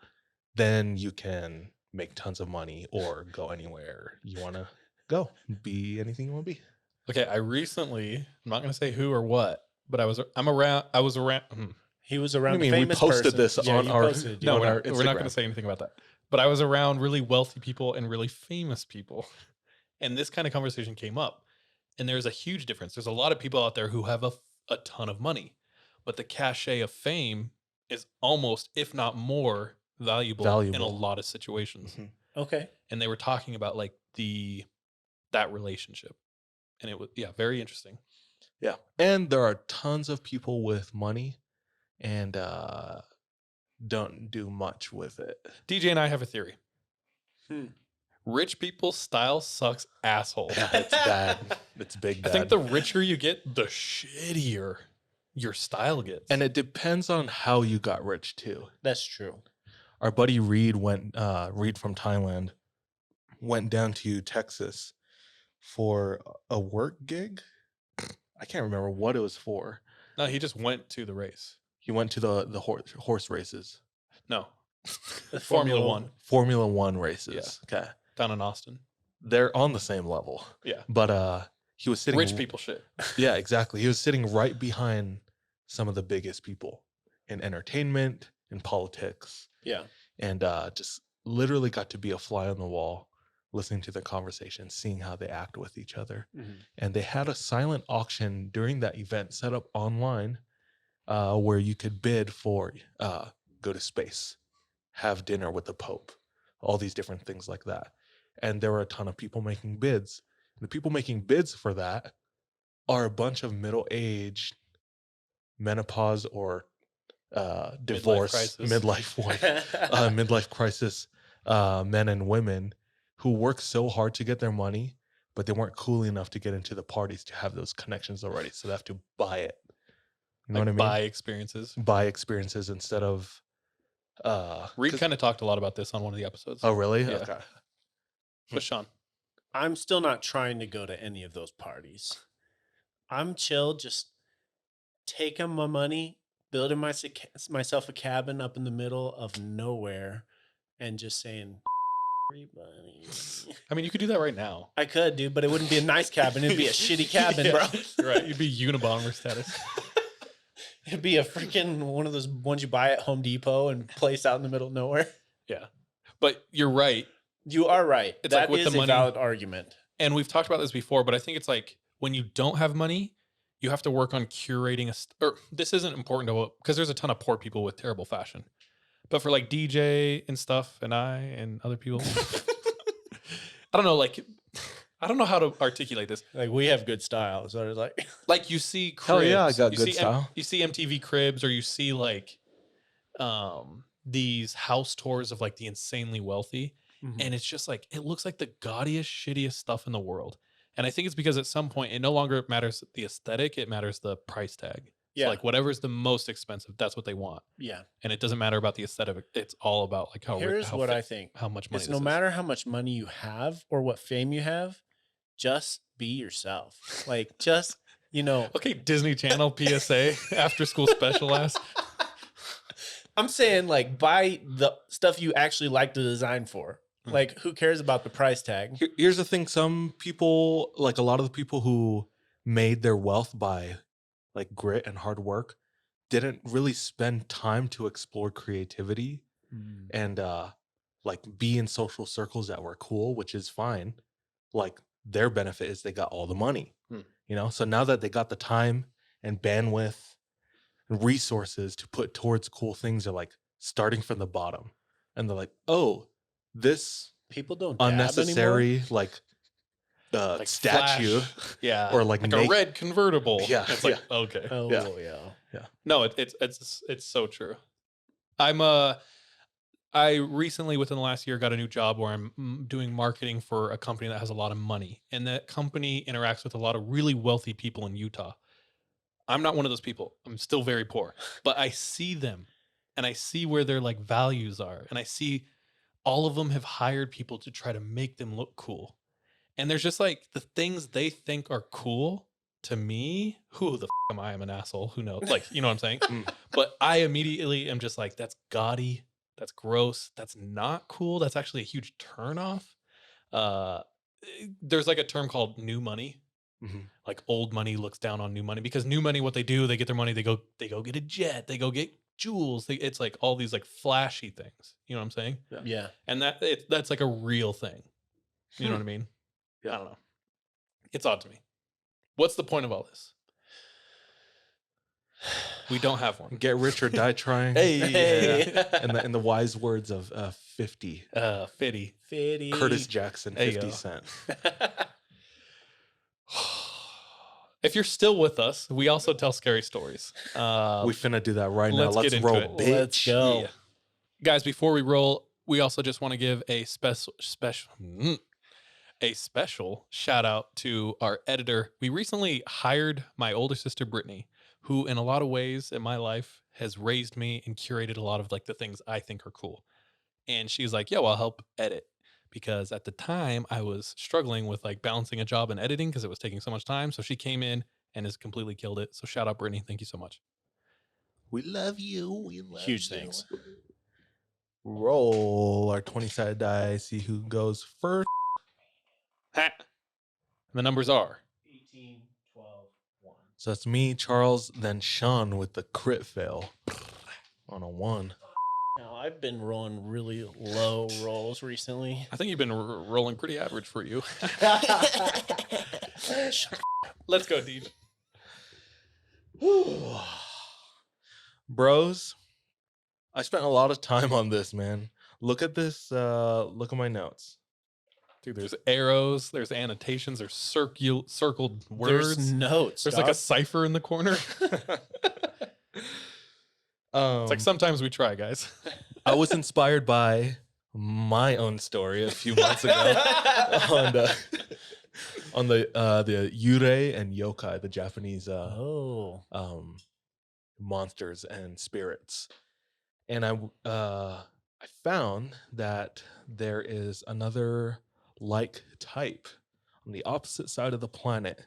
then you can make tons of money or go anywhere you want to Go. Be anything you want to be. Okay, I recently, I'm not going to say who or what, but I was around. He was around What do the you mean? We famous posted person. this on you our- posted it, No, dude. on we're our not, we're not going Instagram. to say anything about that. But I was around really wealthy people and really famous people. And this kind of conversation came up. And there's a huge difference. There's a lot of people out there who have a ton of money, but the cachet of fame is almost, if not more, valuable. in a Valuable. lot of situations. Mhm. Okay. And they were talking about like that relationship. And it was, very interesting. Yeah. And there are tons of people with money and don't do much with it. DJ and I have a theory. Hmm. Rich people's style sucks asshole. Yeah, it's bad. It's big I bad. think the richer you get, the shittier your style gets. And it depends on how you got rich too. That's true. Our buddy Reed Reed from Thailand went down to Texas for a work gig. I can't remember what it was for. No, he just went to the race. He went to the horse races, No. The Formula One Formula One races. Okay, down in Austin. they're on the same level. Yeah. But he was sitting Rich people shit. Yeah, exactly. He was sitting right behind some of the biggest people in entertainment, in politics, Yeah. and just literally got to be a fly on the wall, listening to the conversation, seeing how they act with each other. Mm-hmm. And they had a silent auction during that event set up online where you could bid for go to space, have dinner with the Pope, all these different things like that. And there were a ton of people making bids. The people making bids for that are a bunch of middle-aged, menopause or divorce, midlife crisis men and women who work so hard to get their money, but they weren't cool enough to get into the parties to have those connections already. So they have to buy it. You know what I mean? Buy experiences. Buy experiences instead of Reed kind of talked a lot about this on one of the episodes. Oh, really? Yeah. Okay. But Sean, I'm still not trying to go to any of those parties. I'm chill, just taking my money, building myself a cabin up in the middle of nowhere, and just saying, everybody. I mean, you could do that right now. I could, dude, but it wouldn't be a nice cabin. It'd be a shitty cabin, bro. You're right. You'd be Unabomber status. It'd be a freaking one of those ones you buy at Home Depot and place out in the middle of nowhere. Yeah. But you're right. You are right. It's That like with is the a money- valid argument. And we've talked about this before, but I think it's like when you don't have money, you have to work on curating or this isn't important to because there's a ton of poor people with terrible fashion. But for like DJ and stuff and I and other people, I don't know, like I don't know how to articulate this. Like, we have good style. So it's Like you see cribs, Hell yeah, I got you good see style. you see MTV cribs, or you see like these house tours of like the insanely wealthy. And it's just like, it looks like the gaudiest, shittiest stuff in the world. And I think it's because at some point, it no longer matters the aesthetic, it matters the price tag. Yeah. So like whatever's the most expensive, that's what they want. yeah. And it doesn't matter about the aesthetic. It's all about like how Here's how what fit- I think. how much money It's this no is. matter how much money you have or what fame you have, just be yourself. Like, just, Okay, Disney Channel PSA after school special ass. I'm saying, like, buy the stuff you actually like to design for. Like, who cares about the price tag? Here's the thing. Some people, like a lot of the people who made their wealth by like grit and hard work, didn't really spend time to explore creativity and like be in social circles that were cool, which is fine. Like their benefit is they got all the money, so now that they got the time and bandwidth and resources to put towards cool things, they're like starting from the bottom and they're like, oh, this People don't dab unnecessary like Like statue Flash. Yeah. or like a red convertible. Yeah, It's like, okay. anymore. Oh, Yeah. yeah. No, it's so true. I recently within the last year got a new job where I'm doing marketing for a company that has a lot of money, and that company interacts with a lot of really wealthy people in Utah. I'm not one of those people. I'm still very poor, but I see them and I see where their like values are, and I see all of them have hired people to try to make them look cool. And there's just like the things they think are cool to me. Who the am I? I'm an asshole. Who knows? Like, you know what I'm saying? But I immediately am just like, that's gaudy. That's gross. That's not cool. That's actually a huge turnoff. there's like a term called new money. Mhm. Like old money looks down on new money because new money, what they do, they get their money, they go get a jet, they go get jewels. It's like all these like flashy things. You know what I'm saying? Yeah. And that's like a real thing. You know what I mean? Yeah. I don't know. It's odd to me. What's the point of all this? We don't have one. Get rich or die trying. Hey. In the wise words of 50. Fitty. Fitty. Curtis Jackson, There you 50 go. Cent. If you're still with us, we also tell scary stories. We finna do that right now. let's Let's get into roll, it. bitch. Let's go. Yeah. Guys, before we roll, we also just want to give a special shout out to our editor. We recently hired my older sister Brittany, who in a lot of ways in my life has raised me and curated a lot of like the things I think are cool. And she's like, "Yo, I'll help edit." Because at the time I was struggling with like balancing a job and editing because it was taking so much time. So she came in and has completely killed it. So shout out Brittany. Thank you so much. We love you. We love Huge you. thanks. Roll our 20-sided die. See who goes first. Ha! The numbers are 18, 12, 1. So that's me, Charles, then Sean with the crit fail on a 1. Now, I've been rolling really low rolls recently. I think you've been rolling pretty average for you. Let's go, Deej. Bros, I spent a lot of time on this, man. Look at this. Look at my notes. Dude, there's arrows, there's annotations, there's circled words. There's notes. There's like a cipher in the corner. It's like sometimes we try, guys. I was inspired by my own story a few months ago on the yurei and yokai, the Japanese monsters and spirits, and I found that there is another like type on the opposite side of the planet,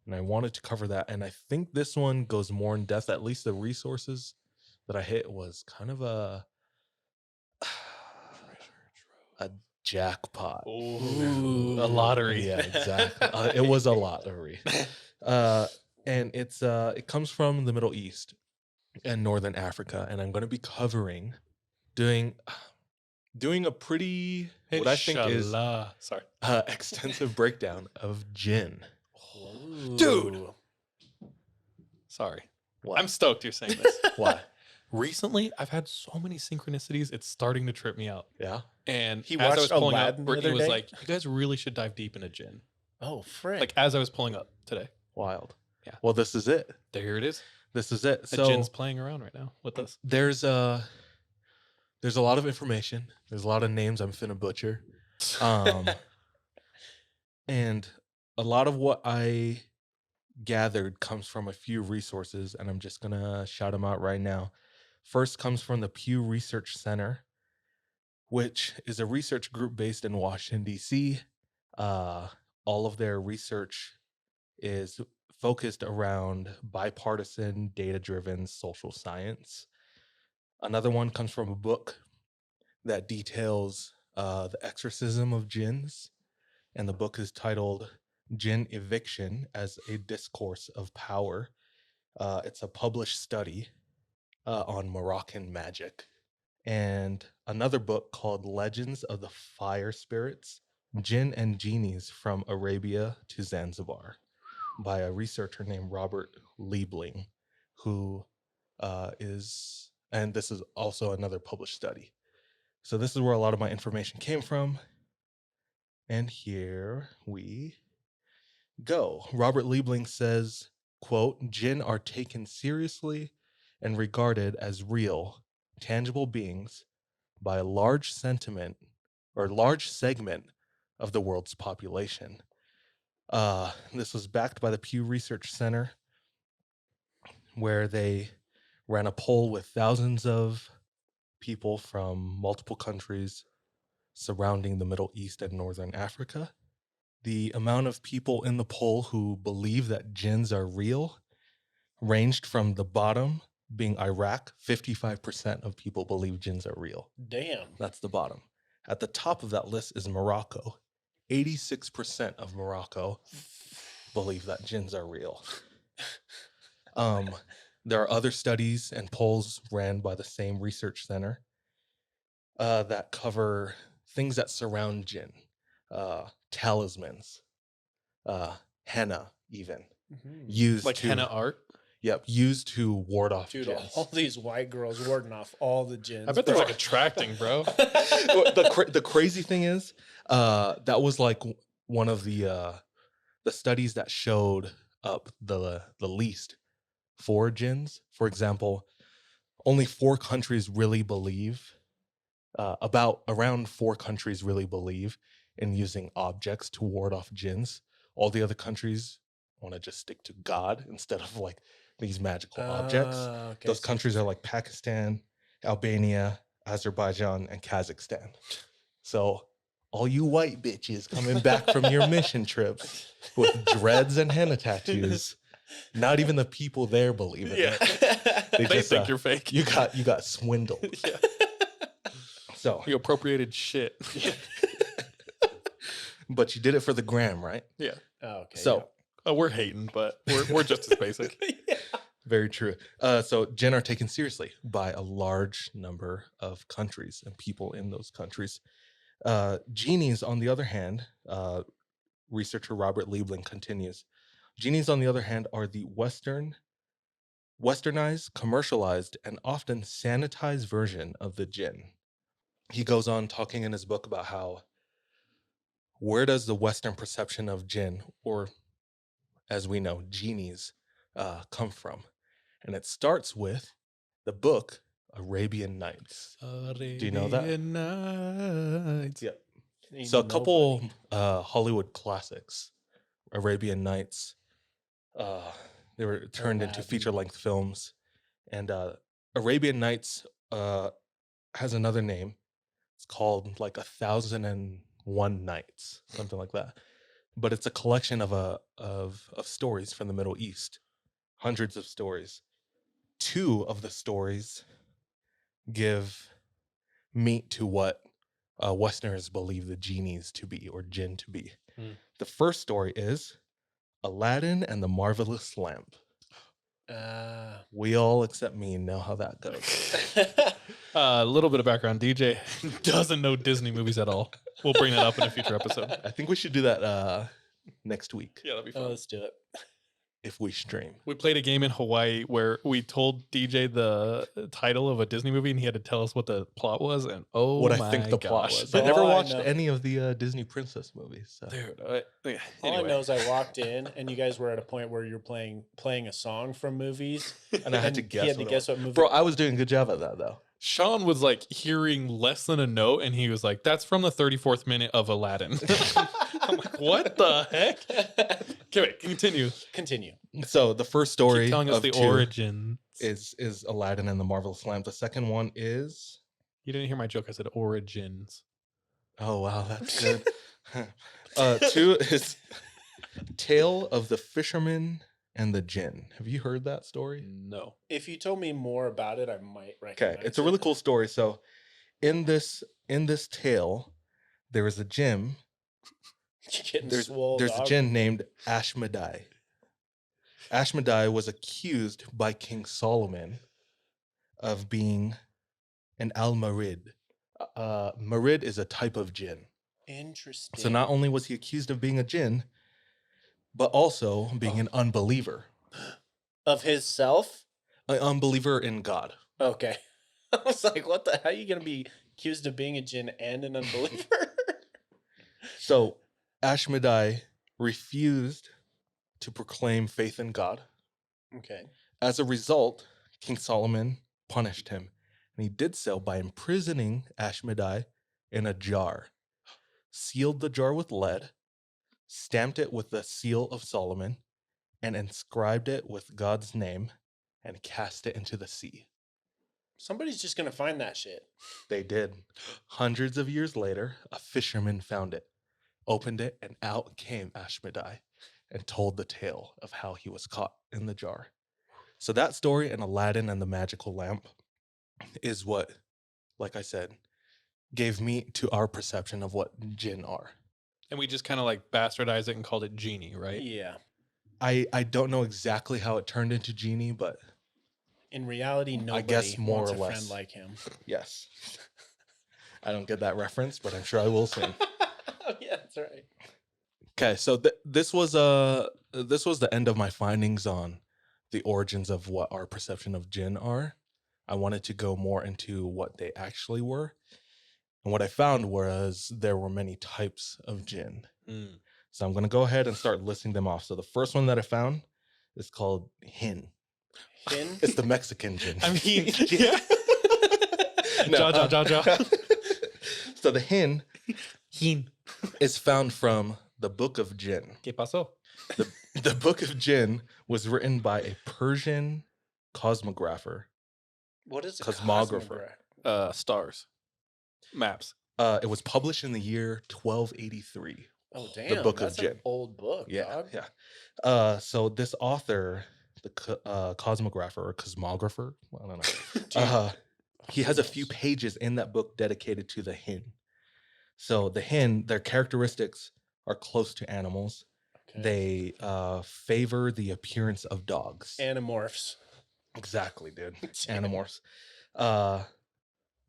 and I wanted to cover that. And I think this one goes more in depth. At least the resources that I hit was kind of a jackpot. Ooh, a lottery. Yeah, exactly. It was a lottery. And it comes from the Middle East and Northern Africa, and I'm going to be covering doing a pretty what I think is extensive breakdown of Jinn. Dude. Sorry. What? I'm stoked you're saying this. Why? Recently, I've had so many synchronicities, it's starting to trip me out. Yeah. And He as I was watched pulling Aladdin up, the Brittany other was day? like, you guys really should dive deep into Jinn. Oh, frick. Like as I was pulling up today. Wild. Yeah. Well, this is it. There it is. This is it. The So Jinn's playing around right now with us. there's a lot of information. There's a lot of names I'm finna butcher. And a lot of what I gathered comes from a few resources, and I'm just gonna shout them out right now. First comes from the Pew Research Center, which is a research group based in Washington, D.C. All of their research is focused around bipartisan, data-driven social science. Another one comes from a book that details the exorcism of jinns, and the book is titled Jinn Eviction as a Discourse of Power. It's a published study on Moroccan magic. And another book called Legends of the Fire Spirits, Jinn and Genies from Arabia to Zanzibar, by a researcher named Robert Liebling, who and this is also another published study. So this is where a lot of my information came from. And here we go. Robert Liebling says, quote, Jinn are taken seriously and regarded as real, tangible beings by a large segment of the world's population. This was backed by the Pew Research Center, where they ran a poll with thousands of people from multiple countries surrounding the Middle East and Northern Africa. The amount of people in the poll who believe that jinns are real ranged from the bottom, being Iraq. 55% of people believe jinns are real. Damn. That's the bottom. At the top of that list is Morocco. 86% of Morocco believe that jinns are real. There are other studies and polls ran by the same research center that cover things that surround jinn, talismans, henna, even used Like to henna art. used to ward off Dude, jinns. all these white girls warding off all the jinns. I bet they're bro. like attracting, bro. The crazy thing is, that was like one of the studies that showed up the least for jinns. For example, only 4 countries really believe. Around 4 countries really believe in using objects to ward off jinns. All the other countries want to just stick to God instead of like these magical objects. Okay, Those so countries are like Pakistan, Albania, Azerbaijan, and Kazakhstan. So all you white bitches coming back from your mission trips with dreads and henna tattoos, not even the people there believe in it. They just, think you're fake. You got swindled. Yeah. So You appropriated shit. but you did it for the gram, right? Yeah. Oh, okay. So Oh, we're hating, but we're just as basic. yeah. very true. So jinn are taken seriously by a large number of countries and people in those countries. Genies, on the other hand, researcher Robert Liebling continues, genies, on the other hand, are the westernized, commercialized, and often sanitized version of the jinn. He goes on talking in his book about how, where does the Western perception of jinn, or as we know, genies, come from? And it starts with the book Arabian Nights. Do you know that? Arabian Nights. Yeah. Ain't So a couple nobody. Hollywood classics, Arabian Nights, they were turned into Aladdin. feature-length films. And Arabian Nights has another name. It's called like 1001 Nights, something like that. But it's a collection of stories from the Middle East, hundreds of stories. 2 of the stories give meat to what Westerners believe the genies to be, or jinn to be. The first story is Aladdin and the Marvelous Lamp. We all, except me, know how that goes. A little bit of background. DJ doesn't know Disney movies at all. We'll bring that up in a future episode. I think we should do that next week Yeah, that'd be fun. Let's do it. if we stream. We played a game in Hawaii where we told DJ the title of a Disney movie and he had to tell us what the plot was. And oh, What I my think the plot gosh. was. I never All I watched know- any of the Disney princess movies. So. Dude, All I anyway. know is I walked in and you guys were at a point where you're playing a song from movies, And I had to guess. He had to what it guess was. what movie. Bro, I was doing a good job at that though. Sean was like hearing less than a note and he was like, that's from the 34th minute of Aladdin. I'm like, what the heck? Okay, wait, continue. Continue. So the first story Keep telling us of the 2 origin. is Aladdin and the Marvelous Lamp. The second one is You didn't hear my joke. I said origins. oh wow, that's good. 2 is Tale of the Fisherman and the Jinn. Have you heard that story? No. If you told me more about it, I might Okay, recognize it's a really cool story. So in this tale, there is a jinn. You're getting There's swole, a dog. jinn named Ashmedai. Ashmedai was accused by King Solomon of being an al-Marid. Marid is a type of jinn. Interesting. So not only was he accused of being a jinn, but also being an unbeliever. Of his self? An unbeliever in God. Okay. I was like, what the? How are you going to be accused of being a jinn and an unbeliever? So Ashmedai refused to proclaim faith in God. Okay. As a result, King Solomon punished him, and he did so by imprisoning Ashmedai in a jar, sealed the jar with lead, stamped it with the seal of Solomon, and inscribed it with God's name, and cast it into the sea. Somebody's just going to find that shit. They did. Hundreds of years later, a fisherman found it, opened it, and out came Ashmedai and told the tale of how he was caught in the jar. So that story and Aladdin and the Magical Lamp is what, like I said, gave meat to our perception of what jinn are. And we just kind of like bastardized it and called it Genie, right? Yeah. I don't know exactly how it turned into Genie, but In reality, I nobody guess more wants or a friend less. like him. Yes. I don't get that reference, but I'm sure I will soon. Oh, yeah, that's right. Okay, so this was the end of my findings on the origins of what our perception of Jinn are. I wanted to go more into what they actually were. And what I found was there were many types of Jinn. Mm. So I'm going to go ahead and start listing them off. So the first one that I found is called Jinn. Hin? It's the Mexican Jinn. I mean, yeah. No, Ja. So the Jinn Hin. is found from the Book of Jinn. ¿Qué pasó? The Book of Jinn was written by a Persian cosmographer. What is a Cosmographer. Stars. Maps. It was published in the year 1283. Oh, damn. Book of That's Jinn. an old book, dog. Yeah. So this author, the cosmographer or cosmographer, I don't know. He has a few pages in that book dedicated to the Jinn. So the Jinn, their characteristics are close to animals. Okay. They favor the appearance of dogs. Animorphs. Exactly, dude. Damn. Animorphs.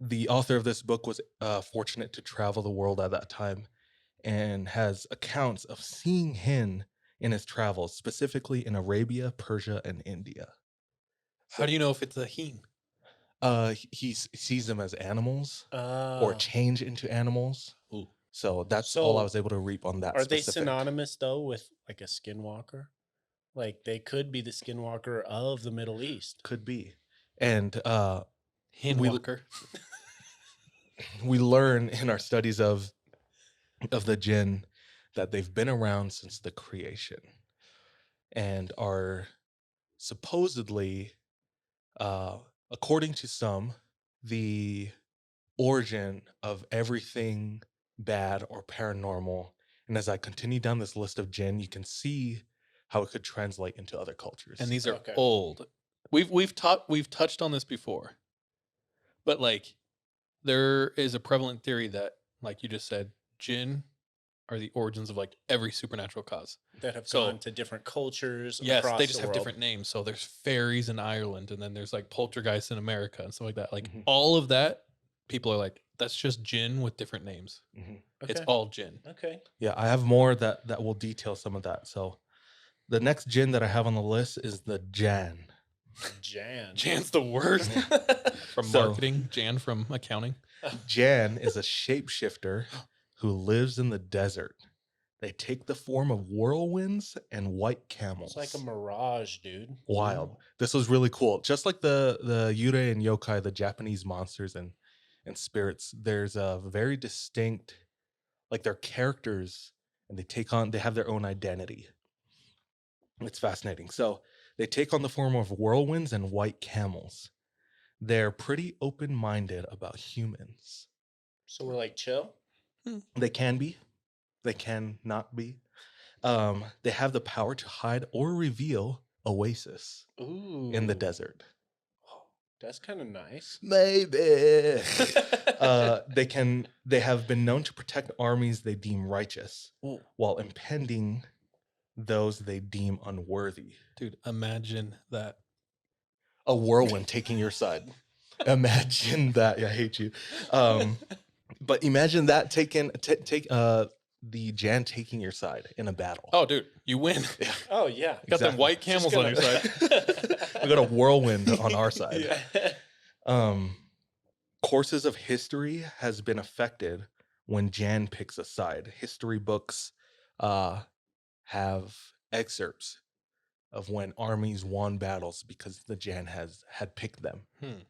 The author of this book was fortunate to travel the world at that time and has accounts of seeing Jinn in his travels, specifically in Arabia, Persia, and India. How do you know if it's a Hin? He sees them as animals Uh, or change into animals. Ooh. So that's So, all I was able to reap on that. are they specific. synonymous, though, with like a skinwalker? Like, they could be the skinwalker of the Middle East. Could be. And Hin We- Walker. we learn in our studies of the Jinn that they've been around since the creation and are supposedly, according to some, the origin of everything bad or paranormal. And as I continue down this list of Jinn, you can see how it could translate into other cultures. And these are Okay. old. We've touched on this before. But like there is a prevalent theory that, like you just said, Jinn are the origins of like every supernatural cause. That have So- gone to different cultures. Yes, across they just the have world. different names. So there's fairies in Ireland, and then there's like poltergeists in America and stuff like that. Like Mhm. all of that, people are like, that's just Jinn with different names. Mhm. Okay. It's all Jinn. Okay. Yeah, I have more that will detail some of that. So the next Jinn that I have on the list is the Jan. Jan. Jan's the worst. From So- marketing, Jan from accounting. Jan is a shapeshifter who lives in the desert. They take the form of whirlwinds and white camels. It's like a mirage, dude. Wild. This was really cool. Just like the Yurei and Yokai, the Japanese monsters and spirits, there's a very distinct, like their characters, and they have their own identity. It's fascinating. So they take on the form of whirlwinds and white camels. They're pretty open-minded about humans. So we're like chill. They can be. They can not be. They have the power to hide or reveal oasis Ooh. in the desert. That's kind of nice. Maybe. They have been known to protect armies they deem righteous Ooh. while impending those they deem unworthy. Dude, imagine that. A whirlwind taking your side. Imagine that. Yeah, I hate you. But imagine that the Jan taking your side in a battle. Oh, dude, you win. Yeah. Oh yeah. Got them Exactly. white camels on your side. We got a whirlwind on our side. Yeah. Courses of history has been affected when Jan picks a side. History books have excerpts of when armies won battles because the Jan had picked them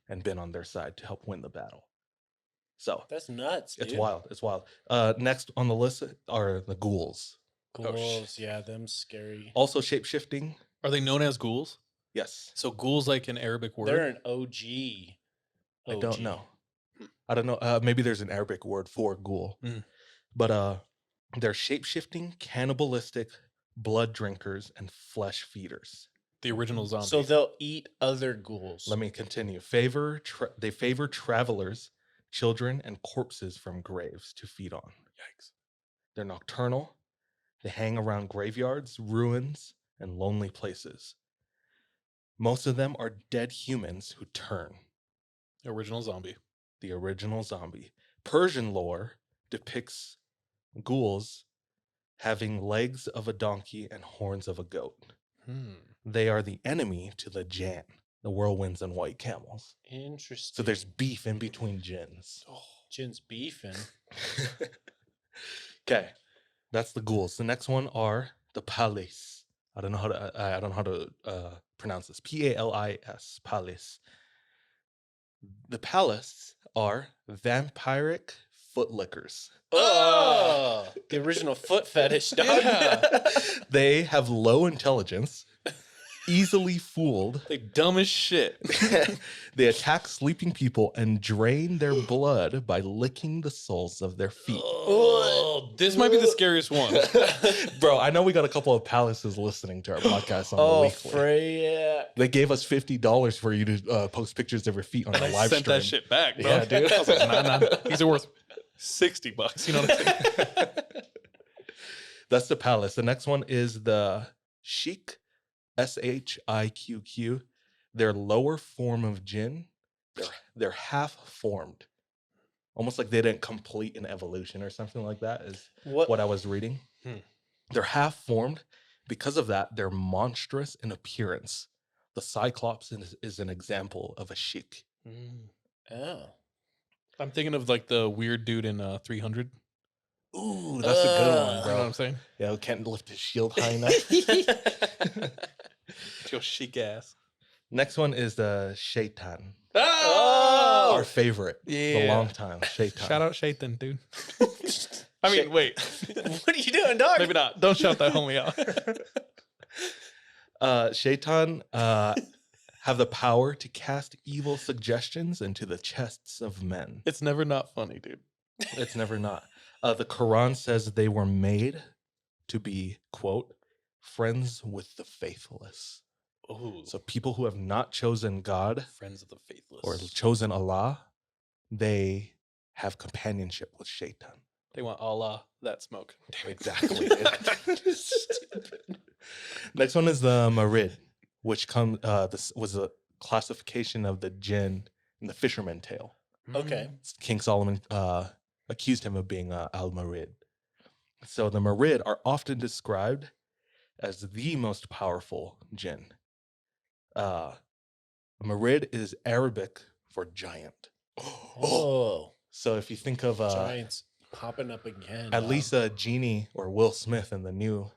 and been on their side to help win the battle. So That's nuts, dude. it's wild. It's wild. Next on the list are the ghouls. Ghouls, yeah, them scary. Also shape-shifting. Are they known as ghouls? Yes. So ghouls like an Arabic word? They're an OG. I don't know. I don't know. Maybe there's an Arabic word for ghoul. Mm. But they're shape-shifting, cannibalistic, blood drinkers, and flesh feeders. The original zombie. So they'll eat other ghouls. Let me continue. They favor travelers, children, and corpses from graves to feed on. Yikes. They're nocturnal. They hang around graveyards, ruins, and lonely places. Most of them are dead humans who turn. Original zombie. The original zombie. Persian lore depicts ghouls having legs of a donkey and horns of a goat. They are the enemy to the Jinn, the whirlwinds and white camels. Interesting. So there's beef in between jinns. Oh, Jinn's beefing. Okay, that's the ghouls. The next one are the Palis. I don't know how to pronounce this. Palis. Palis. The Palis are vampiric foot lickers. Oh, the original foot fetish, dog. Yeah. They have low intelligence, easily fooled. They dumb as shit. They attack sleeping people and drain their blood by licking the soles of their feet. Oh, this might be the scariest one. Bro, I know we got a couple of palaces listening to our podcast on the weekly. Freya. They gave us $50 for you to post pictures of your feet on And our I live sent stream. that shit back, bro. Yeah, dude. I was like, nah. These are worth $60. You know what I'm saying? That's the palace. The next one is the Shiq, Shiqq. Their lower form of Jinn. They're half formed. Almost like they didn't complete an evolution or something like that is what I was reading. They're half formed. Because of that, they're monstrous in appearance. The Cyclops is an example of a Shiq. Oh. I'm thinking of like the weird dude in 300. Ooh, that's a good one, You know bro. what I'm saying? Yeah, can't lift his shield high enough. Your chic ass. Next one is the Shaitan. Oh! Our favorite. The Yeah. long time. Shaitan. Shout out Shaitan, dude. I mean, wait. What are you doing, dog? Maybe not. Don't shout that homie out. Shaitan have the power to cast evil suggestions into the chests of men. It's never not funny, dude. It's never not. The Quran says they were made to be, quote, friends with the faithless. Oh, So people who have not chosen God friends of the faithless. or chosen Allah, they have companionship with Shaitan. They want Allah that smoke. Exactly. Next one is the Marid, which this was a classification of the Jinn in the Fisherman Tale. Okay. King Solomon accused him of being al-Marid. So the Marid are often described as the most powerful Jinn. Marid is Arabic for giant. Oh. So if you think of Giants popping up again. at least a Genie or Will Smith in the new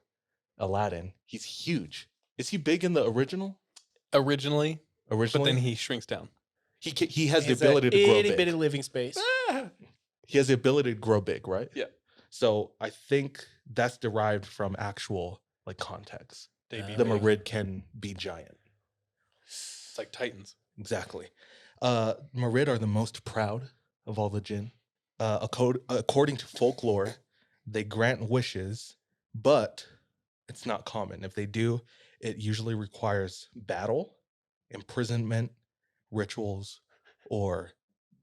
Aladdin, he's huge. Is he big in the original? Originally, but Originally, then he shrinks down. he has the It's ability a to grow itty bitty big. living space. He has the ability to grow big, right? Yeah. So I think that's derived from actual like context. They be The big. Marid can be giant. It's like Titans. Exactly. Marid are the most proud of all the Jinn. According to folklore, they grant wishes, but it's not common. If they do, it usually requires battle, imprisonment, rituals, or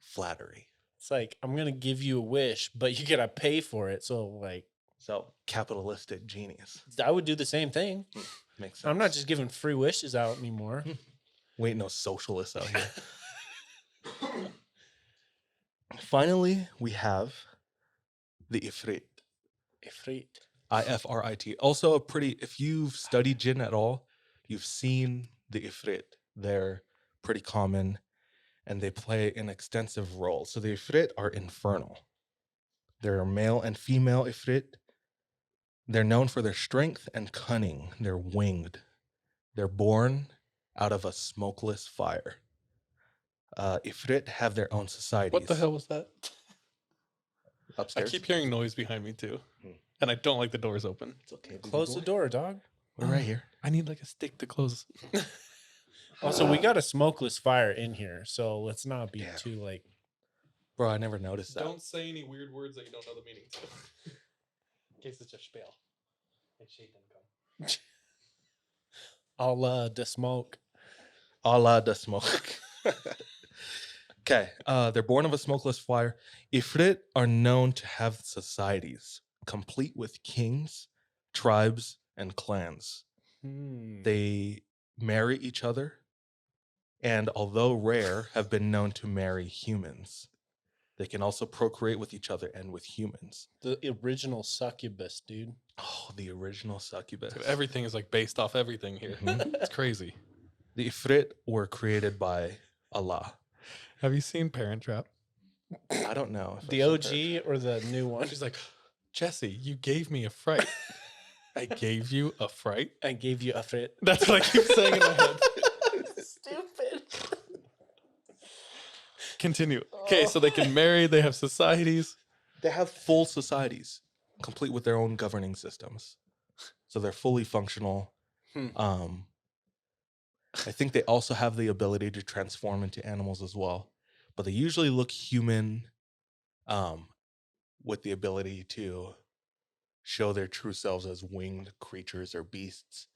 flattery. It's like, I'm going to give you a wish, but you got to pay for it. So, like, So capitalistic genius. I would do the same thing. Makes sense. I'm not just giving free wishes out anymore. We ain't no socialists out here. Finally, we have the Ifrit. Ifrit. Ifrit. Also a pretty, if you've studied Jinn at all, you've seen the Ifrit. They're pretty common and they play an extensive role. So the Ifrit are infernal. They're male and female Ifrit. They're known for their strength and cunning. They're winged. They're born out of a smokeless fire. Ifrit have their own societies. What the hell was that? Upstairs? I keep hearing noise behind me too. And I don't like the doors open. It's okay. baby Close the boy. door, dog. We're right here. I need like a stick to close. Also, we got a smokeless fire in here, so let's not be Yeah. too like. Bro, I never noticed that. Don't say any weird words that you don't know the meaning to. In case it's a spell. Like Shaitan come. All the smoke. Allah the smoke. Okay. They're born of a smokeless fire. Ifrit are known to have societies complete with kings, tribes, and clans. They marry each other, and although rare, have been known to marry humans. They can also procreate with each other and with humans. The original succubus, dude. Oh, the original succubus. Dude, everything is like based off everything here. Mhm. It's crazy. The Ifrit were created by Allah. Have you seen Parent Trap? I don't know. If The I've OG heard. or the new one? She's like, Jesse, you gave me a fright. I gave you a fright? I gave you a fit. That's what I keep saying in my head. Stupid. Continue. Okay, so they can marry, they have societies. They have full societies, complete with their own governing systems. So they're fully functional. Hmm. I think they also have the ability to transform into animals as well, but they usually look human, with the ability to show their true selves as winged creatures or beasts.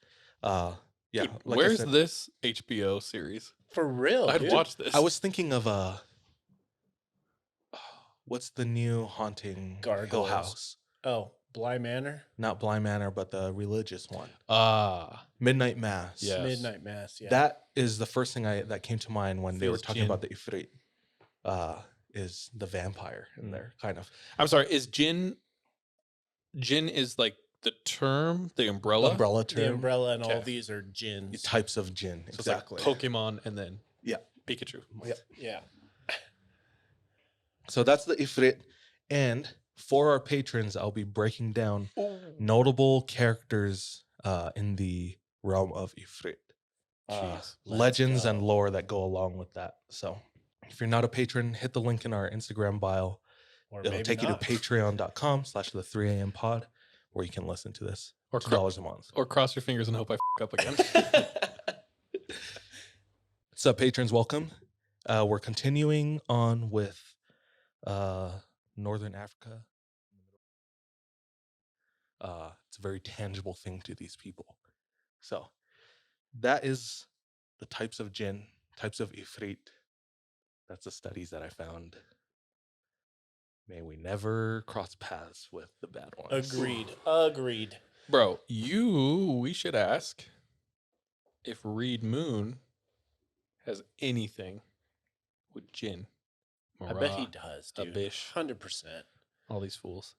Yeah, Dude, like I where's said, this HBO series? For real, I'd dude. watch this. I was thinking of what's the new haunting Hill Gargoyles. House? Oh, Bly Manor? Not Bly Manor, but the religious one. Ah, Midnight Mass. Yes. Midnight Mass, yeah. That is the first thing that came to mind when they were Feels talking Jinn. about the Ifrit. Is the vampire in there, kind of. I'm sorry. Is Jinn is like the term, the umbrella? Umbrella term. the umbrella and all Okay. these are jinns. Types of Jinn. So Exactly. it's like Pokemon and then Yeah. Pikachu. Yeah. Yeah. So that's the Ifrit. And for our patrons, I'll be breaking down notable characters in the realm of Ifrit. Jeez. Legends go. and lore that go along with that. So if you're not a patron, hit the link in our Instagram bio. Or It'll maybe take you not. to patreon.com/the 3 a.m. pod, where you can listen to this. Or $2 a month. Or cross your fingers and hope I up again. What's up, patrons? Welcome. We're continuing on with Northern Africa. It's a very tangible thing to these people. So that is the types of jinn, types of ifrit. That's the studies that I found. May we never cross paths with the bad ones. Agreed. Bro, we should ask if Reed Moon has anything with Jinn. I bet he Marah, does, dude. Abish. 100%. all these fools.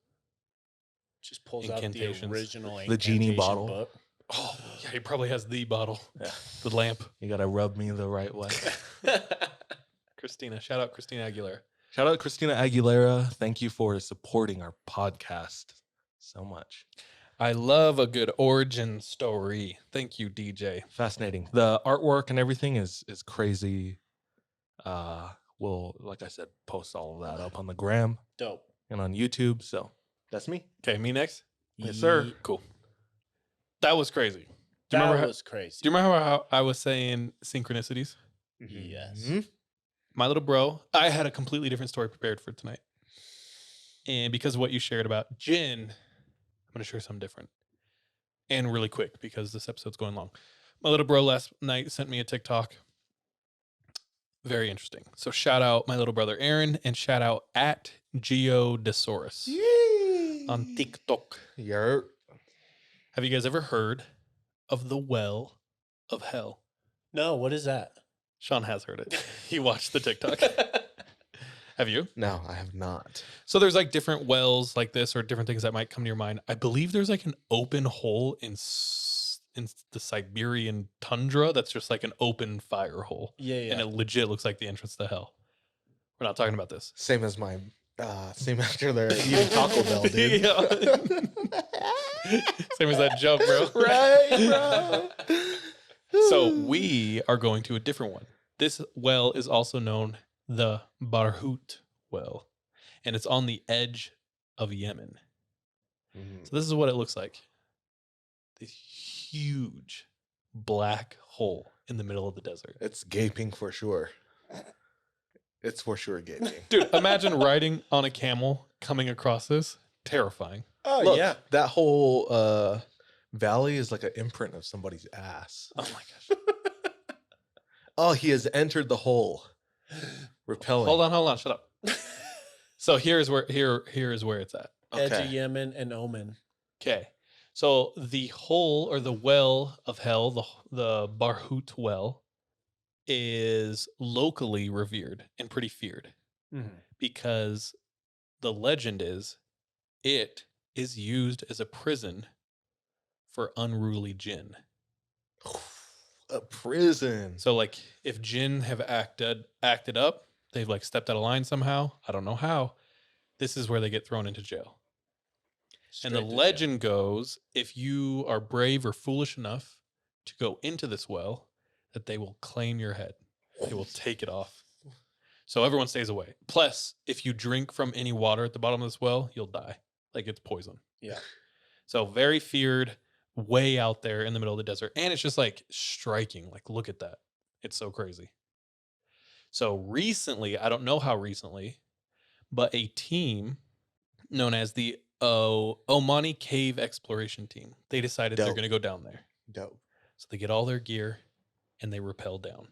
Just pulls out the Incantations. original The genie incantation bottle. book. Oh, yeah, he probably has the bottle, Yeah. the lamp. You got to rub me the right way. Christina, shout out Christina Aguilera. Shout out Christina Aguilera. Thank you for supporting our podcast so much. I love a good origin story. Thank you, DJ. Fascinating. The artwork and everything is crazy. We'll, like I said, post all of that up on the gram Dope. and on YouTube. So that's me. Okay, me next. Yes, sir. Cool. That was crazy. Do you That remember how, was crazy. do you remember how I was saying synchronicities? Yes. Mhm. My little bro, I had a completely different story prepared for tonight. And because of what you shared about Jinn, I'm going to share something different. And really quick because this episode's going long. My little bro last night sent me a TikTok. Very interesting. So shout out my little brother Aaron and shout out at Geodosaurus on TikTok. Yerp. Have you guys ever heard of the well of hell? No, what is that? Sean has heard it. He watched the TikTok. Have you? No, I have not. So there's like different wells like this or different things that might come to your mind. I believe there's like an open hole in the Siberian tundra that's just like an open fire hole. Yeah, yeah. And it legit looks like the entrance to hell. We're not talking about this. Same as my, same after they're eating Taco Bell, dude. Same as that joke, bro. Right, bro. So we are going to a different one. This well is also known the Barhut well, and it's on the edge of Yemen. Mhm. So this is what it looks like. This huge black hole in the middle of the desert. It's gaping for sure. It's for sure gaping. Dude, imagine riding on a camel coming across this. Terrifying. Oh, Look, yeah. that whole valley is like an imprint of somebody's ass. Oh my gosh. Oh, he has entered the hole. Repelling. Hold on, shut up. So here is where it's at. Edge of Okay. Yemen, and Omen. Okay. So the hole or the well of hell, the Barhut well, is locally revered and pretty feared because the legend is it is used as a prison for unruly jinn. A prison. So like if jinn have acted up, they've like stepped out of line somehow. I don't know how. This is where they get thrown into jail. And the Straight to jail. legend goes, if you are brave or foolish enough to go into this well, that they will claim your head. They will take it off. So everyone stays away. Plus, if you drink from any water at the bottom of this well, you'll die. Like it's poison. Yeah. So very feared, way out there in the middle of the desert. And it's just like striking. Like, look at that. It's so crazy. So recently, I don't know how recently, but a team known as the Omani Cave Exploration Team, they decided they're Dope. going to go down there. Dope. So they get all their gear and they rappel down.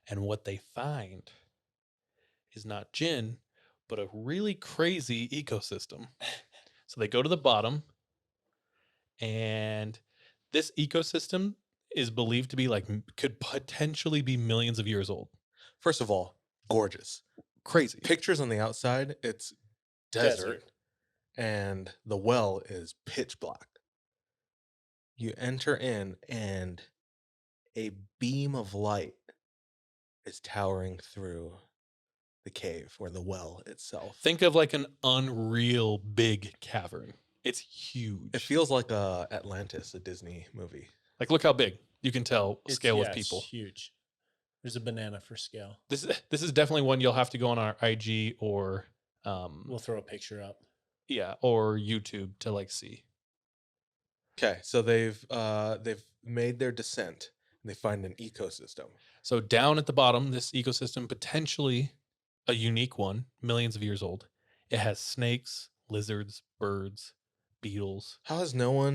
And what they find is not Jinn, but a really crazy ecosystem. So they go to the bottom, and this ecosystem is believed to be like, could potentially be millions of years old. First of all, gorgeous. Crazy. Pictures on the outside, it's desert. And the well is pitch black. You enter in, and a beam of light is towering through the cave or the well itself. Think of like an unreal big cavern. It's huge. It feels like Atlantis, a Disney movie. Like, look how big. You can tell scale with people. It's huge. There's a banana for scale. This is definitely one you'll have to go on our IG or We'll throw a picture up. yeah, or YouTube to like see. Okay, so they've made their descent. And they find an ecosystem. So down at the bottom, this ecosystem, potentially a unique one, millions of years old. It has snakes, lizards, birds, beetles. How has no one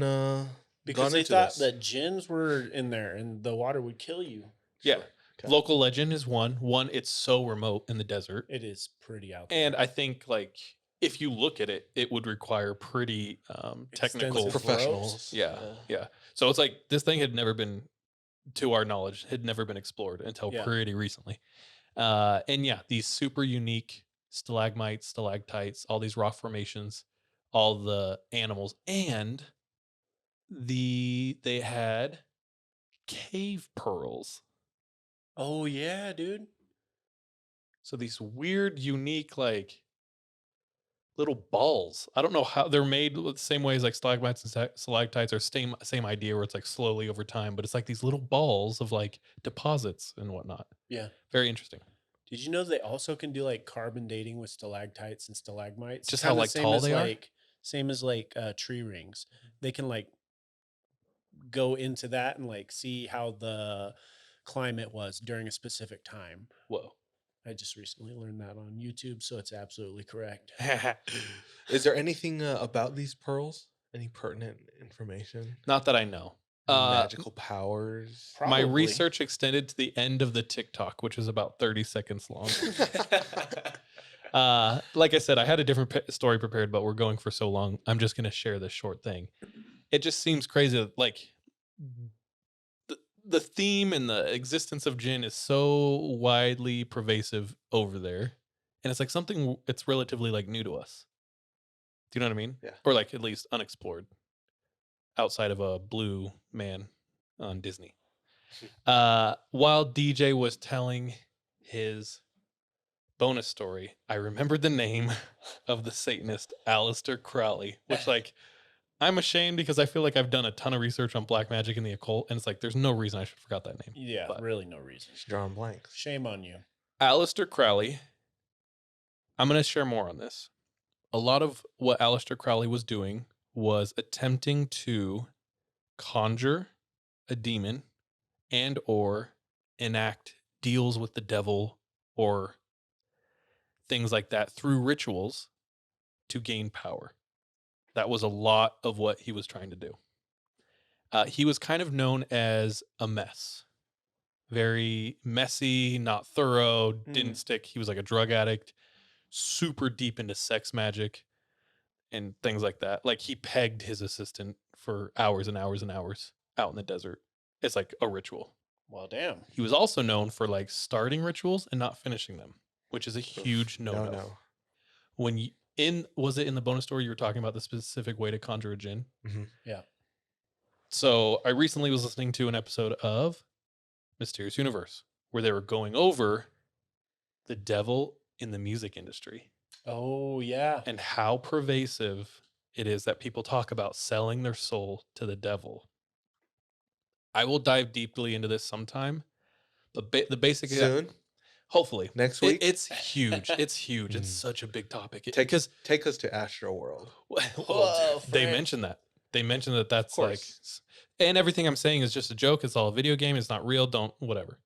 Because gone they into thought this? that jinns were in there and the water would kill you. Yeah. Sure. Okay. Local legend is one. One, it's so remote in the desert. It is pretty out there. And I think like if you look at it, it would require pretty technical Extensive professionals. Yeah, yeah. So it's like this thing had never been, to our knowledge, had never been explored until Yeah. pretty recently. And yeah, these super unique stalagmites, stalactites, all these rock formations, all the animals, and they had cave pearls. Oh yeah, dude. So these weird, unique, like little balls. I don't know how they're made the same way as like stalagmites and stalactites, or same idea where it's like slowly over time, but it's like these little balls of like deposits and whatnot. Yeah. Very interesting. Did you know they also can do like carbon dating with stalactites and stalagmites? Just how Kinda like same tall as, they are? like, Same as like tree rings. They can like go into that and like see how the climate was during a specific time. Whoa. I just recently learned that on YouTube, so it's absolutely correct. Is there anything about these pearls? Any pertinent information? Not that I know. Magical powers? My Probably. research extended to the end of the TikTok, which was about 30 seconds long. Like I said, I had a different story prepared, but we're going for so long. I'm just going to share this short thing. It just seems crazy that, like, the theme and the existence of Jinn is so widely pervasive over there. And it's like something it's relatively like new to us. Do you know what I mean? Yeah. Or like at least unexplored outside of a blue man on Disney. While DJ was telling his bonus story, I remembered the name of the Satanist Aleister Crowley, which like I'm ashamed because I feel like I've done a ton of research on black magic and the occult, and it's like there's no reason I should have forgot that name. Yeah, But really no reason. Just drawing blanks. Shame on you. Aleister Crowley, I'm going to share more on this. A lot of what Aleister Crowley was doing was attempting to conjure a demon and or enact deals with the devil or things like that through rituals to gain power. That was a lot of what he was trying to do. He was kind of known as a mess. Very messy, not thorough, didn't stick. He was like a drug addict, super deep into sex magic. and things like that. Like he pegged his assistant for hours and hours and hours out in the desert. It's like a ritual. Well, damn. He was also known for like starting rituals and not finishing them, which is a huge no-no. No. When you was it in the bonus story you were talking about the specific way to conjure a Jinn? Mm-hmm. Yeah. So I recently was listening to an episode of Mysterious Universe where they were going over the devil in the music industry Oh, yeah. and how pervasive it is that people talk about selling their soul to the devil. I will dive deeply into this sometime, but the basic Soon, hopefully next week. it's huge. It's huge. It's Mm. such a big topic. Take us to Astro World. Whoa, They friend. mentioned that. They mentioned that that's Of like, course. and everything I'm saying is just a joke. It's all a video game. It's not real. Don't whatever.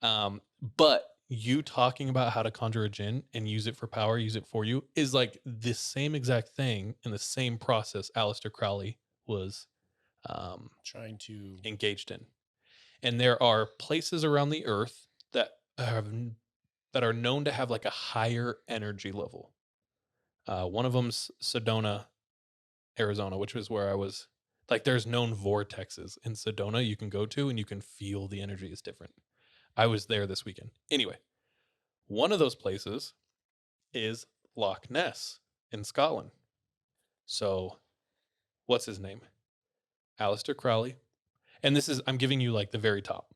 But you talking about how to conjure a Jinn and use it for power, use it for you, is like the same exact thing in the same process Aleister Crowley was Trying to. engaged in. And there are places around the earth that are known to have like a higher energy level. One of them's Sedona, Arizona, which was where I was. Like there's known vortexes in Sedona you can go to and you can feel the energy is different. I was there this weekend. Anyway, one of those places is Loch Ness in Scotland. So what's his name? Aleister Crowley. And this is, I'm giving you like the very top.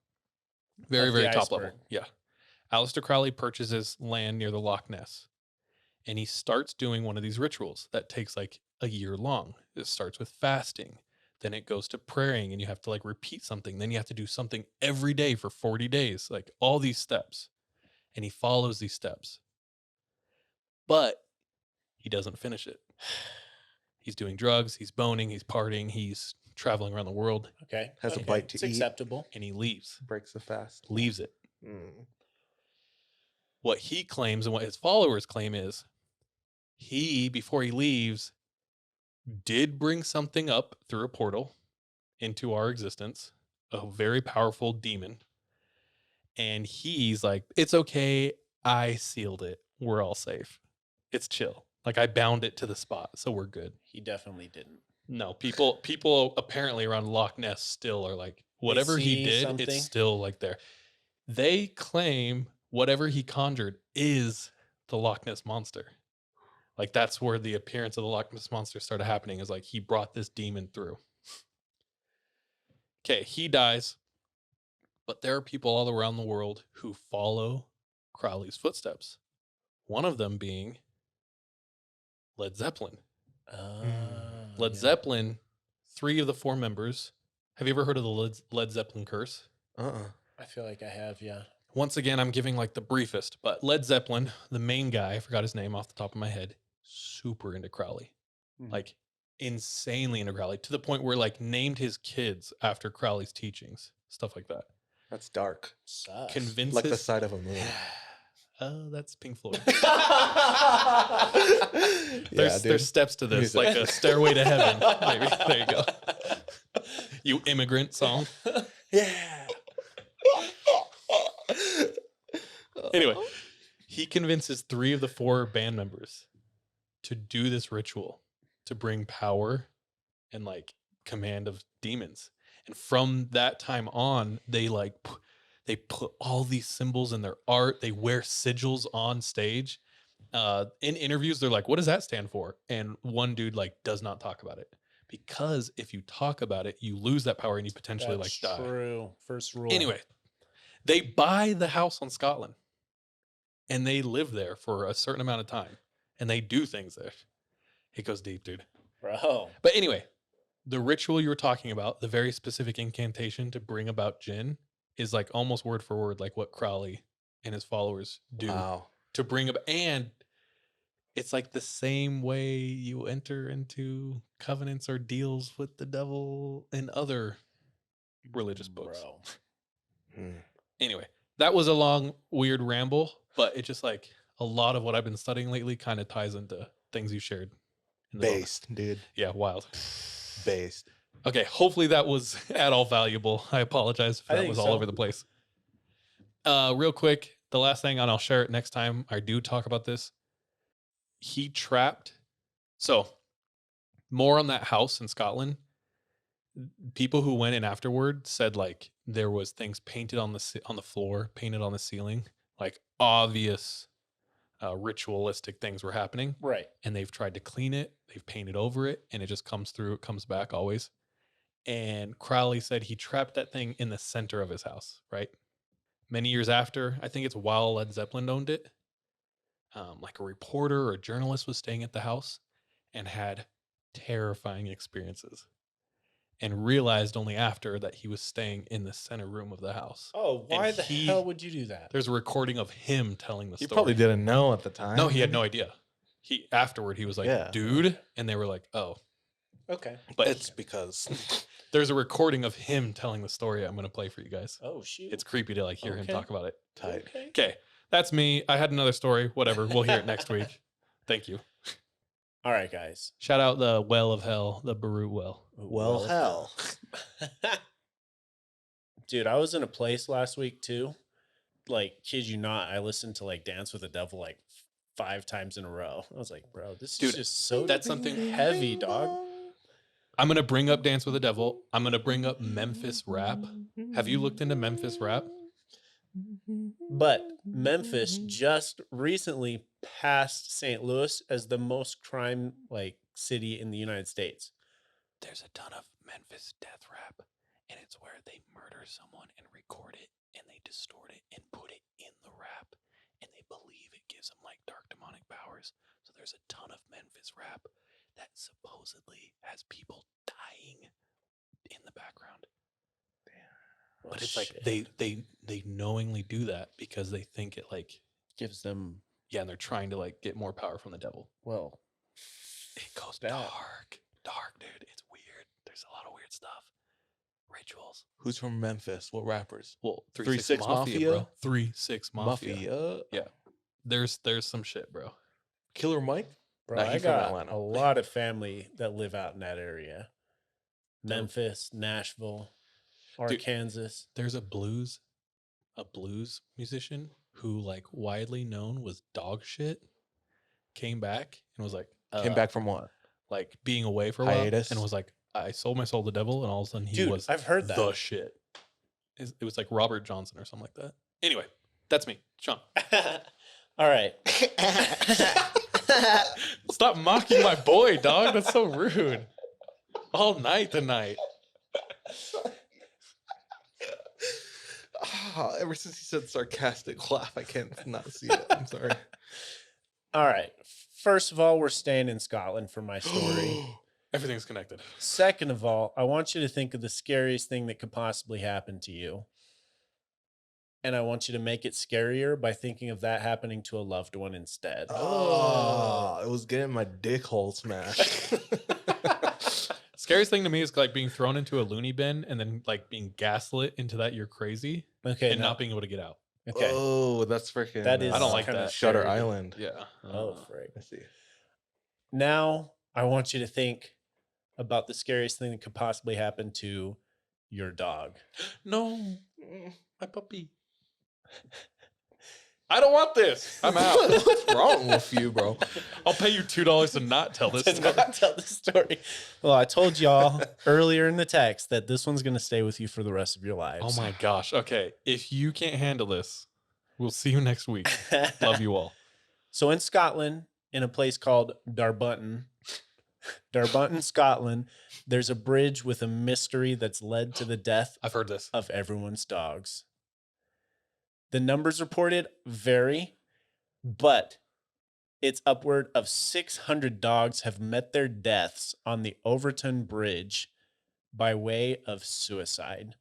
Very, Of the very top iceberg. level. Yeah. Aleister Crowley purchases land near the Loch Ness. And he starts doing one of these rituals that takes like a year long. It starts with fasting. Then it goes to praying and you have to like repeat something. Then you have to do something every day for 40 days, like all these steps. And he follows these steps. But he doesn't finish it. He's doing drugs, he's boning, he's partying, he's traveling around the world, Okay. Has a okay. bite to It's eat. acceptable. and he leaves. Breaks the fast. Leaves it. Mm. What he claims and what his followers claim is he, before he leaves, did bring something up through a portal into our existence, a very powerful demon. And he's like, it's okay. I sealed it. We're all safe. It's chill. Like I bound it to the spot. So we're good. He definitely didn't. No, people apparently around Loch Ness still are like, whatever he see did, something? it's still like there. They claim whatever he conjured is the Loch Ness monster. Like that's where the appearance of the Loch Ness monster started happening, is like he brought this demon through. Okay, he dies, but there are people all around the world who follow Crowley's footsteps. One of them being Led Zeppelin. Led Yeah. Zeppelin, 3 of the 4 members. Have you ever heard of the Led Zeppelin curse? I feel like I have, yeah. Once again, I'm giving like the briefest, but Led Zeppelin, the main guy, I forgot his name off the top of my head, super into Crowley. Like insanely into Crowley, to the point where like named his kids after Crowley's teachings, stuff like that. That's dark. Sucks. Convinces Like the side of a moon. That's Pink Floyd. Yeah, There's steps to this, Music. like a Stairway to Heaven. Maybe. There you go. You immigrant song. Yeah. Anyway, he convinces 3 of the 4 band members to do this ritual to bring power and like command of demons. And from that time on, they like they put all these symbols in their art. They wear sigils on stage. In interviews, they're like, "What does that stand for?" And one dude like does not talk about it, because if you talk about it, you lose that power and you potentially That's like die. true. First rule. Anyway, they buy the house on Scotland and they live there for a certain amount of time and they do things there. It goes deep, dude. Bro. But anyway, the ritual you were talking about, the very specific incantation to bring about Jinn, is like almost word for word like what Crowley and his followers do Wow. to bring about. And it's like the same way you enter into covenants or deals with the devil in other religious books. Bro. Mm. Anyway, that was a long, weird ramble, but it just like a lot of what I've been studying lately kind of ties into things you shared. In the book. Based, dude. Yeah, wild. Based. Okay, hopefully that was at all valuable. I apologize if I that think was all so. over the place. Real quick, the last thing, and I'll share it next time I do talk about this. He trapped. So more on that house in Scotland. People who went in afterward said like there was things painted on the floor, painted on the ceiling, like obvious ritualistic things were happening. Right. And they've tried to clean it, they've painted over it, and it just comes through. It comes back always. And Crowley said he trapped that thing in the center of his house. Right. Many years after, I think it's while Led Zeppelin owned it. Like a reporter or a journalist was staying at the house and had terrifying experiences. And realized only after that he was staying in the center room of the house. Oh, why the hell would you do that? There's a recording of him telling the He story. probably didn't know at the time. No, he had no idea. He was like, Yeah. dude. And they were like, oh. Okay. But It's because there's a recording of him telling the story I'm going to play for you guys. Oh, shoot. It's creepy to like hear him Okay. talk about it. tight. Okay. That's me. I had another story. Whatever. We'll hear it next week. Thank you. All right, guys. Shout out the well of hell, the Beirut well. Well, hell. Dude, I was in a place last week too. Like, kid you not, I listened to like Dance with the Devil like 5 times in a row. I was like, bro, this Dude, is just so that's something heavy, dog. I'm going to bring up Dance with the Devil. I'm going to bring up Memphis rap. Have you looked into Memphis rap? But Memphis just recently passed St. Louis as the most crime like city in the United States. There's a ton of Memphis death rap, and it's where they murder someone and record it, and they distort it and put it in the rap, and they believe it gives them like dark demonic powers. So there's a ton of Memphis rap that supposedly has people dying in the background. Oh, But it's like shit. they knowingly do that because they think it like gives them, yeah, and they're trying to like get more power from the devil. well, It goes Bad. dark, dude. It's weird. There's a lot of weird stuff. Rituals. Who's from Memphis? What rappers? Well, 3-6 Mafia? bro. 3-6 Mafia. Mafia. Yeah. There's some shit, bro. Killer Mike? bro, Nah, I he from got Atlanta. a lot of family that live out in that area. Memphis, Nashville, Arkansas. There's a blues musician who like widely known was dog shit. Came back and was like Came back from what? like being away for a Hiatus? while and was like, I sold my soul to the devil, and all of a sudden he Dude, was I've heard that. the shit. It was like Robert Johnson or something like that. Anyway, that's me, Sean. All right. Stop mocking my boy, dog. That's so rude. All night tonight. Ever since he said sarcastic laugh, I can't not see it. I'm sorry. All right. First of all, we're staying in Scotland for my story. Everything's connected. Second of all, I want you to think of the scariest thing that could possibly happen to you. And I want you to make it scarier by thinking of that happening to a loved one instead. Oh, it was getting my dick hole smashed. Scariest thing to me is like being thrown into a loony bin and then like being gaslit into that you're crazy Okay. and now- not being able to get out. okay. Oh, that's freaking. That is I don't like kinda that. Shutter scary. Island. Yeah. Oh, frick. I see. Now I want you to think about the scariest thing that could possibly happen to your dog. No, my puppy. I don't want this. I'm out. What's wrong with you, bro? I'll pay you $2 to not tell this To story. not tell the story. Well, I told y'all earlier in the text that this one's going to stay with you for the rest of your lives. Oh my gosh. Okay. If you can't handle this, we'll see you next week. Love you all. So in Scotland, in a place called Darbunton, Scotland, there's a bridge with a mystery that's led to the death I've heard this. of everyone's dogs. The numbers reported vary, but it's upward of 600 dogs have met their deaths on the Overton Bridge by way of suicide.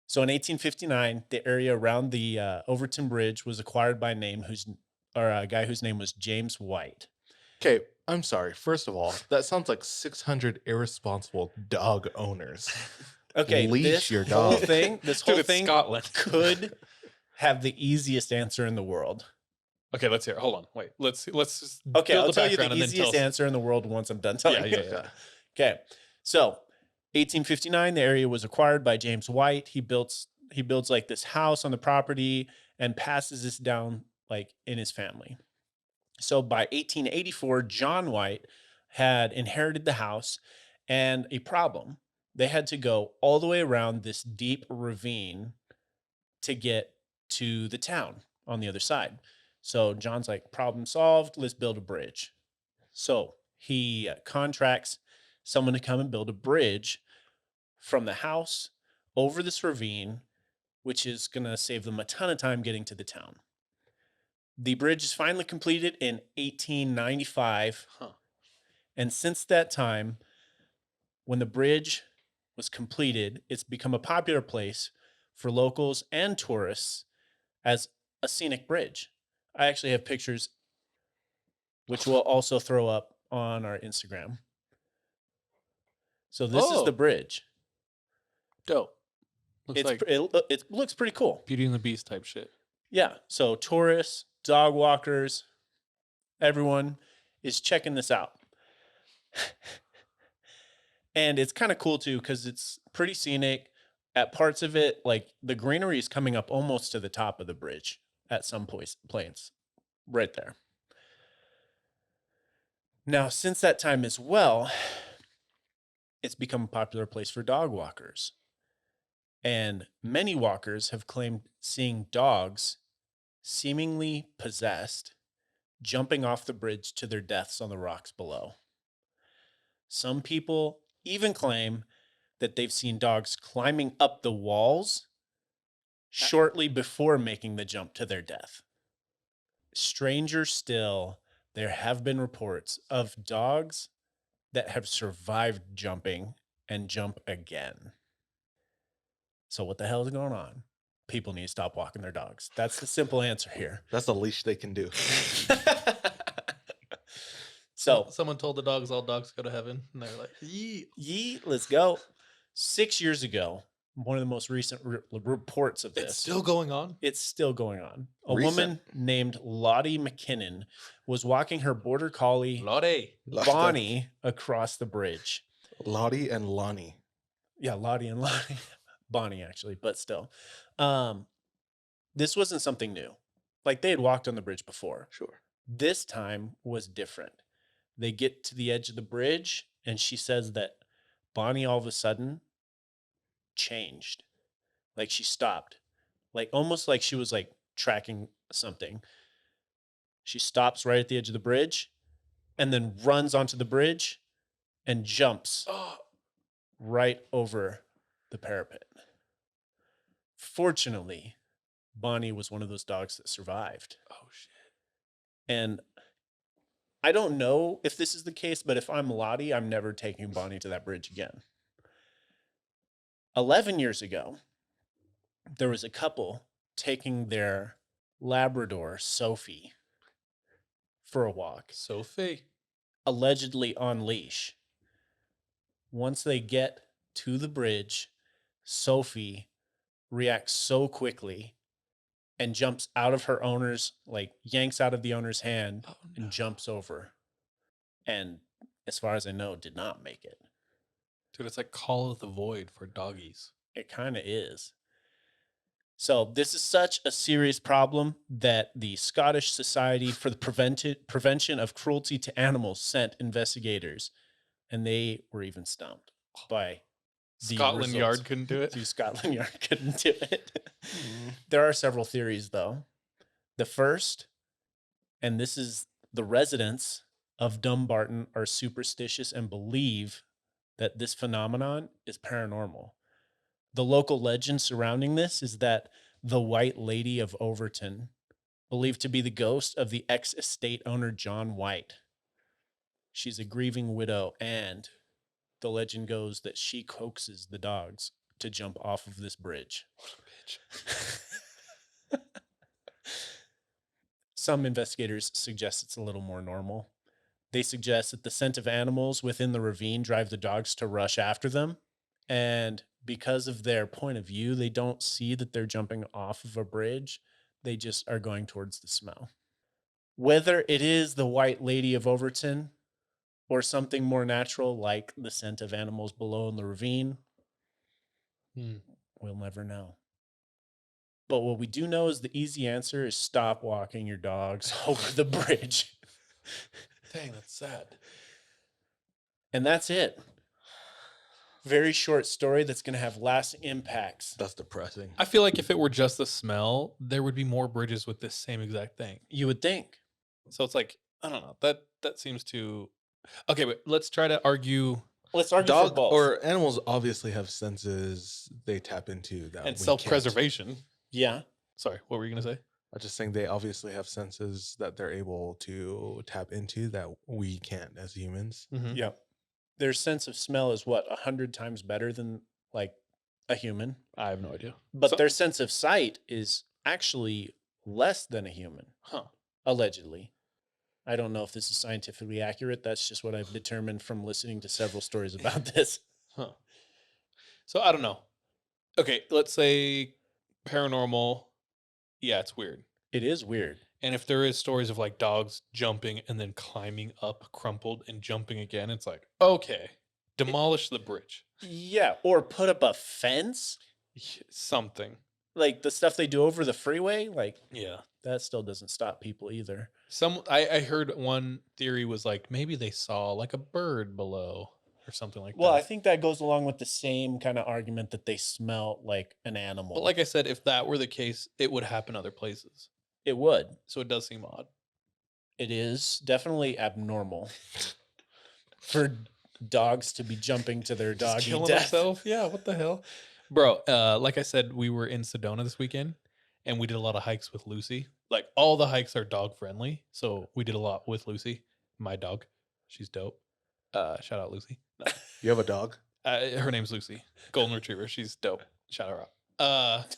So in 1859, the area around the Overton Bridge was acquired by a guy whose name was James White. Okay, I'm sorry. First of all, that sounds like 600 irresponsible dog owners. Okay, Leash this your whole dog. thing, this Dude, whole it's thing Scotland. could have the easiest answer in the world. Okay, let's hear it. Hold on. Wait. Let's just Okay, build I'll tell you the background and then easiest tell us. answer in the world once I'm done telling Yeah, you. yeah. Okay, so 1859, the area was acquired by James White. He builds like this house on the property and passes this down like in his family. So by 1884, John White, had inherited the house and a problem. They had to go all the way around this deep ravine to get to the town on the other side. So John's like, problem solved, let's build a bridge. So he contracts someone to come and build a bridge from the house over this ravine, which is going to save them a ton of time getting to the town. The bridge is finally completed in 1895. Huh. And since that time, when the bridge was completed, it's become a popular place for locals and tourists as a scenic bridge. I actually have pictures, which we'll also throw up on our Instagram. So this is the Oh. bridge. Dope. Looks It's like it looks pretty cool. Beauty and the Beast type shit. Yeah. So tourists, dog walkers, everyone is checking this out. And it's kind of cool too, because it's pretty scenic. At parts of it, like the greenery is coming up almost to the top of the bridge at some points, right there. Now, since that time as well, it's become a popular place for dog walkers. And many walkers have claimed seeing dogs seemingly possessed jumping off the bridge to their deaths on the rocks below. Some people even claim that they've seen dogs climbing up the walls shortly before making the jump to their death. Stranger still, there have been reports of dogs that have survived jumping and jump again. So what the hell is going on? People need to stop walking their dogs. That's the simple answer here. That's the least they can do. So someone told the dogs all dogs go to heaven, and they're like, yee, let's go. 6 years ago, one of the most recent reports of this. It's still going on? It's still going on. A Recent. woman named Lottie McKinnon was walking her border collie, Lottie. Bonnie, across the bridge. Lottie and Lonnie. Yeah, Lottie and Lottie. Bonnie, actually, but still. This wasn't something new. Like, they had walked on the bridge before. Sure. This time was different. They get to the edge of the bridge, and she says that Bonnie all of a sudden changed. Like, she stopped. Like, almost like she was, like, tracking something. She stops right at the edge of the bridge and then runs onto the bridge and jumps right over the parapet. Fortunately, Bonnie was one of those dogs that survived. Oh, shit. And I don't know if this is the case, but if I'm Lottie, I'm never taking Bonnie to that bridge again. 11 years ago, there was a couple taking their Labrador, Sophie, for a walk, Sophie. allegedly on leash. Once they get to the bridge, Sophie reacts so quickly and jumps out of her owner's, like yanks out of the owner's hand and jumps over. And as far as I know, did not make it. Dude, it's like Call of the Void for doggies. It kind of is. So this is such a serious problem that the Scottish Society for the Prevention of Cruelty to Animals sent investigators, and they were even stumped by the Scotland results. Yard couldn't do it. The Scotland Yard couldn't do it. There are several theories, though. The first, and this is the residents of Dumbarton are superstitious and believe that this phenomenon is paranormal. The local legend surrounding this is that the White Lady of Overton, believed to be the ghost of the ex-estate owner John White. She's a grieving widow, and the legend goes that she coaxes the dogs to jump off of this bridge. What a bitch. Some investigators suggest it's a little more normal. They suggest that the scent of animals within the ravine drive the dogs to rush after them. And because of their point of view, they don't see that they're jumping off of a bridge. They just are going towards the smell. Whether it is the White Lady of Overton or something more natural like the scent of animals below in the ravine, we'll never know. But what we do know is the easy answer is stop walking your dogs over the bridge. Dang, that's sad. And that's it. Very short story that's going to have lasting impacts. That's depressing. I feel like if it were just the smell, there would be more bridges with this same exact thing. You would think. So it's like, I don't know. That seems to. Okay, but let's try to argue. Let's argue for Dog both. or animals obviously have senses they tap into that And we self-preservation. Yeah. Sorry, what were you going to say? I'm just saying they obviously have senses that they're able to tap into that we can't as humans. Mm-hmm. Yeah. Their sense of smell is what, 100 times better than like a human. I have no idea. But So- their sense of sight is actually less than a human, Huh. allegedly. I don't know if this is scientifically accurate. That's just what I've determined from listening to several stories about this. Huh. So I don't know. Okay, let's say paranormal. Yeah, it's weird. It is weird. And if there is stories of like dogs jumping and then climbing up, crumpled and jumping again, it's like, okay, demolish the bridge. Yeah. Or put up a fence, Something. like the stuff they do over the freeway. Like Yeah. that still doesn't stop people either. I heard one theory was like maybe they saw like a bird below or something like Well, that. I think that goes along with the same kind of argument that they smell like an animal. But like I said, if that were the case, it would happen other places. it would. So it does seem odd. It is definitely abnormal for dogs to be jumping to their Just doggy killing death. himself. Yeah, what the hell? Bro, like I said, we were in Sedona this weekend and we did a lot of hikes with Lucy. Like all the hikes are dog friendly. So we did a lot with Lucy, my dog. She's dope. Shout out Lucy. No. You have a dog? Her name's Lucy. Golden Retriever. She's dope. Shout her out.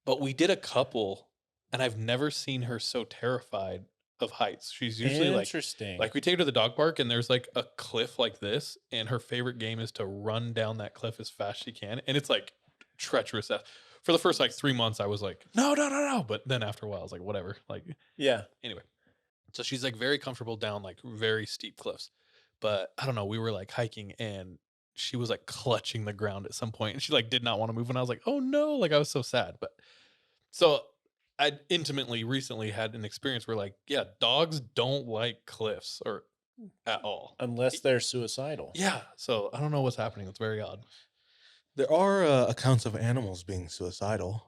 But we did a couple and I've never seen her so terrified of heights. She's usually Interesting. like we take her to the dog park and there's like a cliff like this and her favorite game is to run down that cliff as fast as she can. And it's like treacherous. For the first like 3 months, I was like, no. But then after a while, I was like, whatever. Like, yeah. anyway. So she's like very comfortable down like very steep cliffs. But I don't know. We were like hiking and she was like clutching the ground at some point and she like did not want to move. And I was like, oh no. Like I was so sad. But so I intimately recently had an experience where like, yeah, dogs don't like cliffs or at all. Unless they're suicidal. Yeah. So I don't know what's happening. It's very odd. There are accounts of animals being suicidal.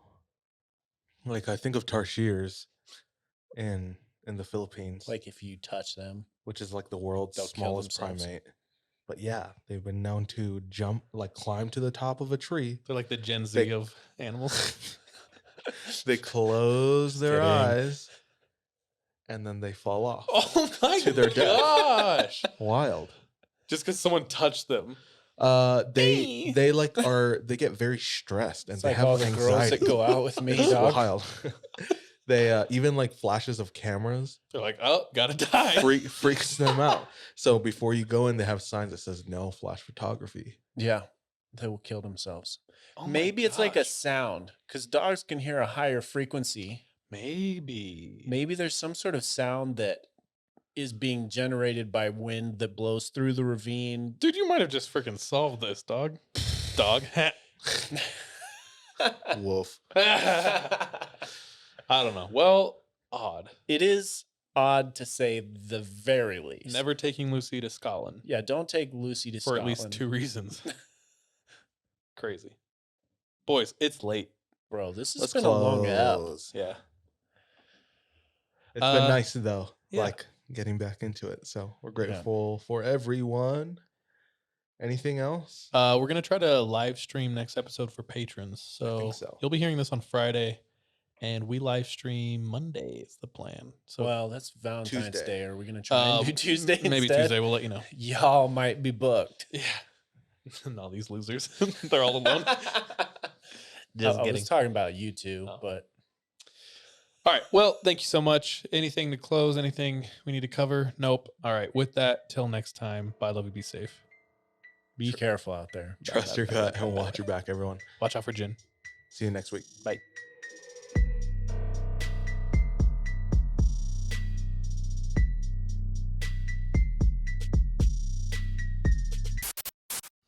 Like I think of tarsiers in the Philippines, Like if you touch them. which is like the world's They'll kill smallest themselves. primate. But yeah, they've been known to climb to the top of a tree. They're like the Gen Z They- of animals. They close their Kidding. eyes and then they fall off. Oh my To their death. gosh. Wild. Just because someone touched them. They they get very stressed and It's they like have all the girls anxiety. that go out with me, It's dog. wild. They even like flashes of cameras They're like, oh, gotta die. freaks them out. So before you go in, they have signs that says no flash photography. Yeah. They will kill themselves. Oh my Maybe it's like a gosh. sound because dogs can hear a higher frequency. Maybe. Maybe there's some sort of sound that is being generated by wind that blows through the ravine. Dude, you might have just freaking solved this, dog. Dog. Wolf. I don't know. Well, odd. It is odd to say the very least. Never taking Lucy to Scotland Yeah, don't take Lucy to for Scotland. at least 2 reasons. Crazy. Boys, it's late. Bro, this has Let's been a long app. close. Yeah. It's been Uh, nice though, yeah. like getting back into it. So we're grateful for everyone. Anything else? We're going to try to live stream next episode for patrons. So, think so. You'll be hearing this on Friday and we live stream Monday is the plan. So Well, that's Valentine's Tuesday. Day. Are we going to try and do Tuesday maybe instead? Tuesday. We'll let you know. Y'all might be booked. Yeah. No, these losers. They're all alone. Just I kidding. was talking about you two, Oh. but All right. Well, thank you so much. Anything to close? Anything we need to cover? Nope. All right. With that, till next time. Bye. Love you. Be safe. be careful out there. Trust your gut and watch your back, everyone. Watch out for Jinn. See you next week. Bye.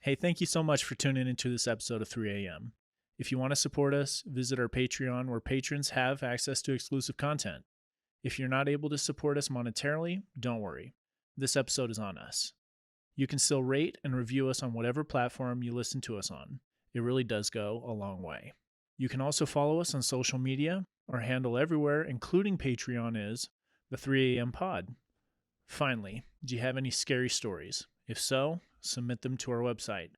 Hey, thank you so much for tuning into this episode of 3 a.m. If you want to support us, visit our Patreon where patrons have access to exclusive content. If you're not able to support us monetarily, don't worry. This episode is on us. You can still rate and review us on whatever platform you listen to us on. It really does go a long way. You can also follow us on social media. Our handle everywhere, including Patreon, is the 3 a.m. pod. Finally, do you have any scary stories? If so, submit them to our website,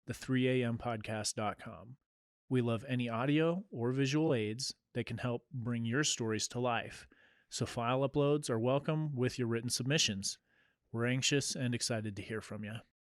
the3ampodcast.com. We love any audio or visual aids that can help bring your stories to life. So file uploads are welcome with your written submissions. We're anxious and excited to hear from you.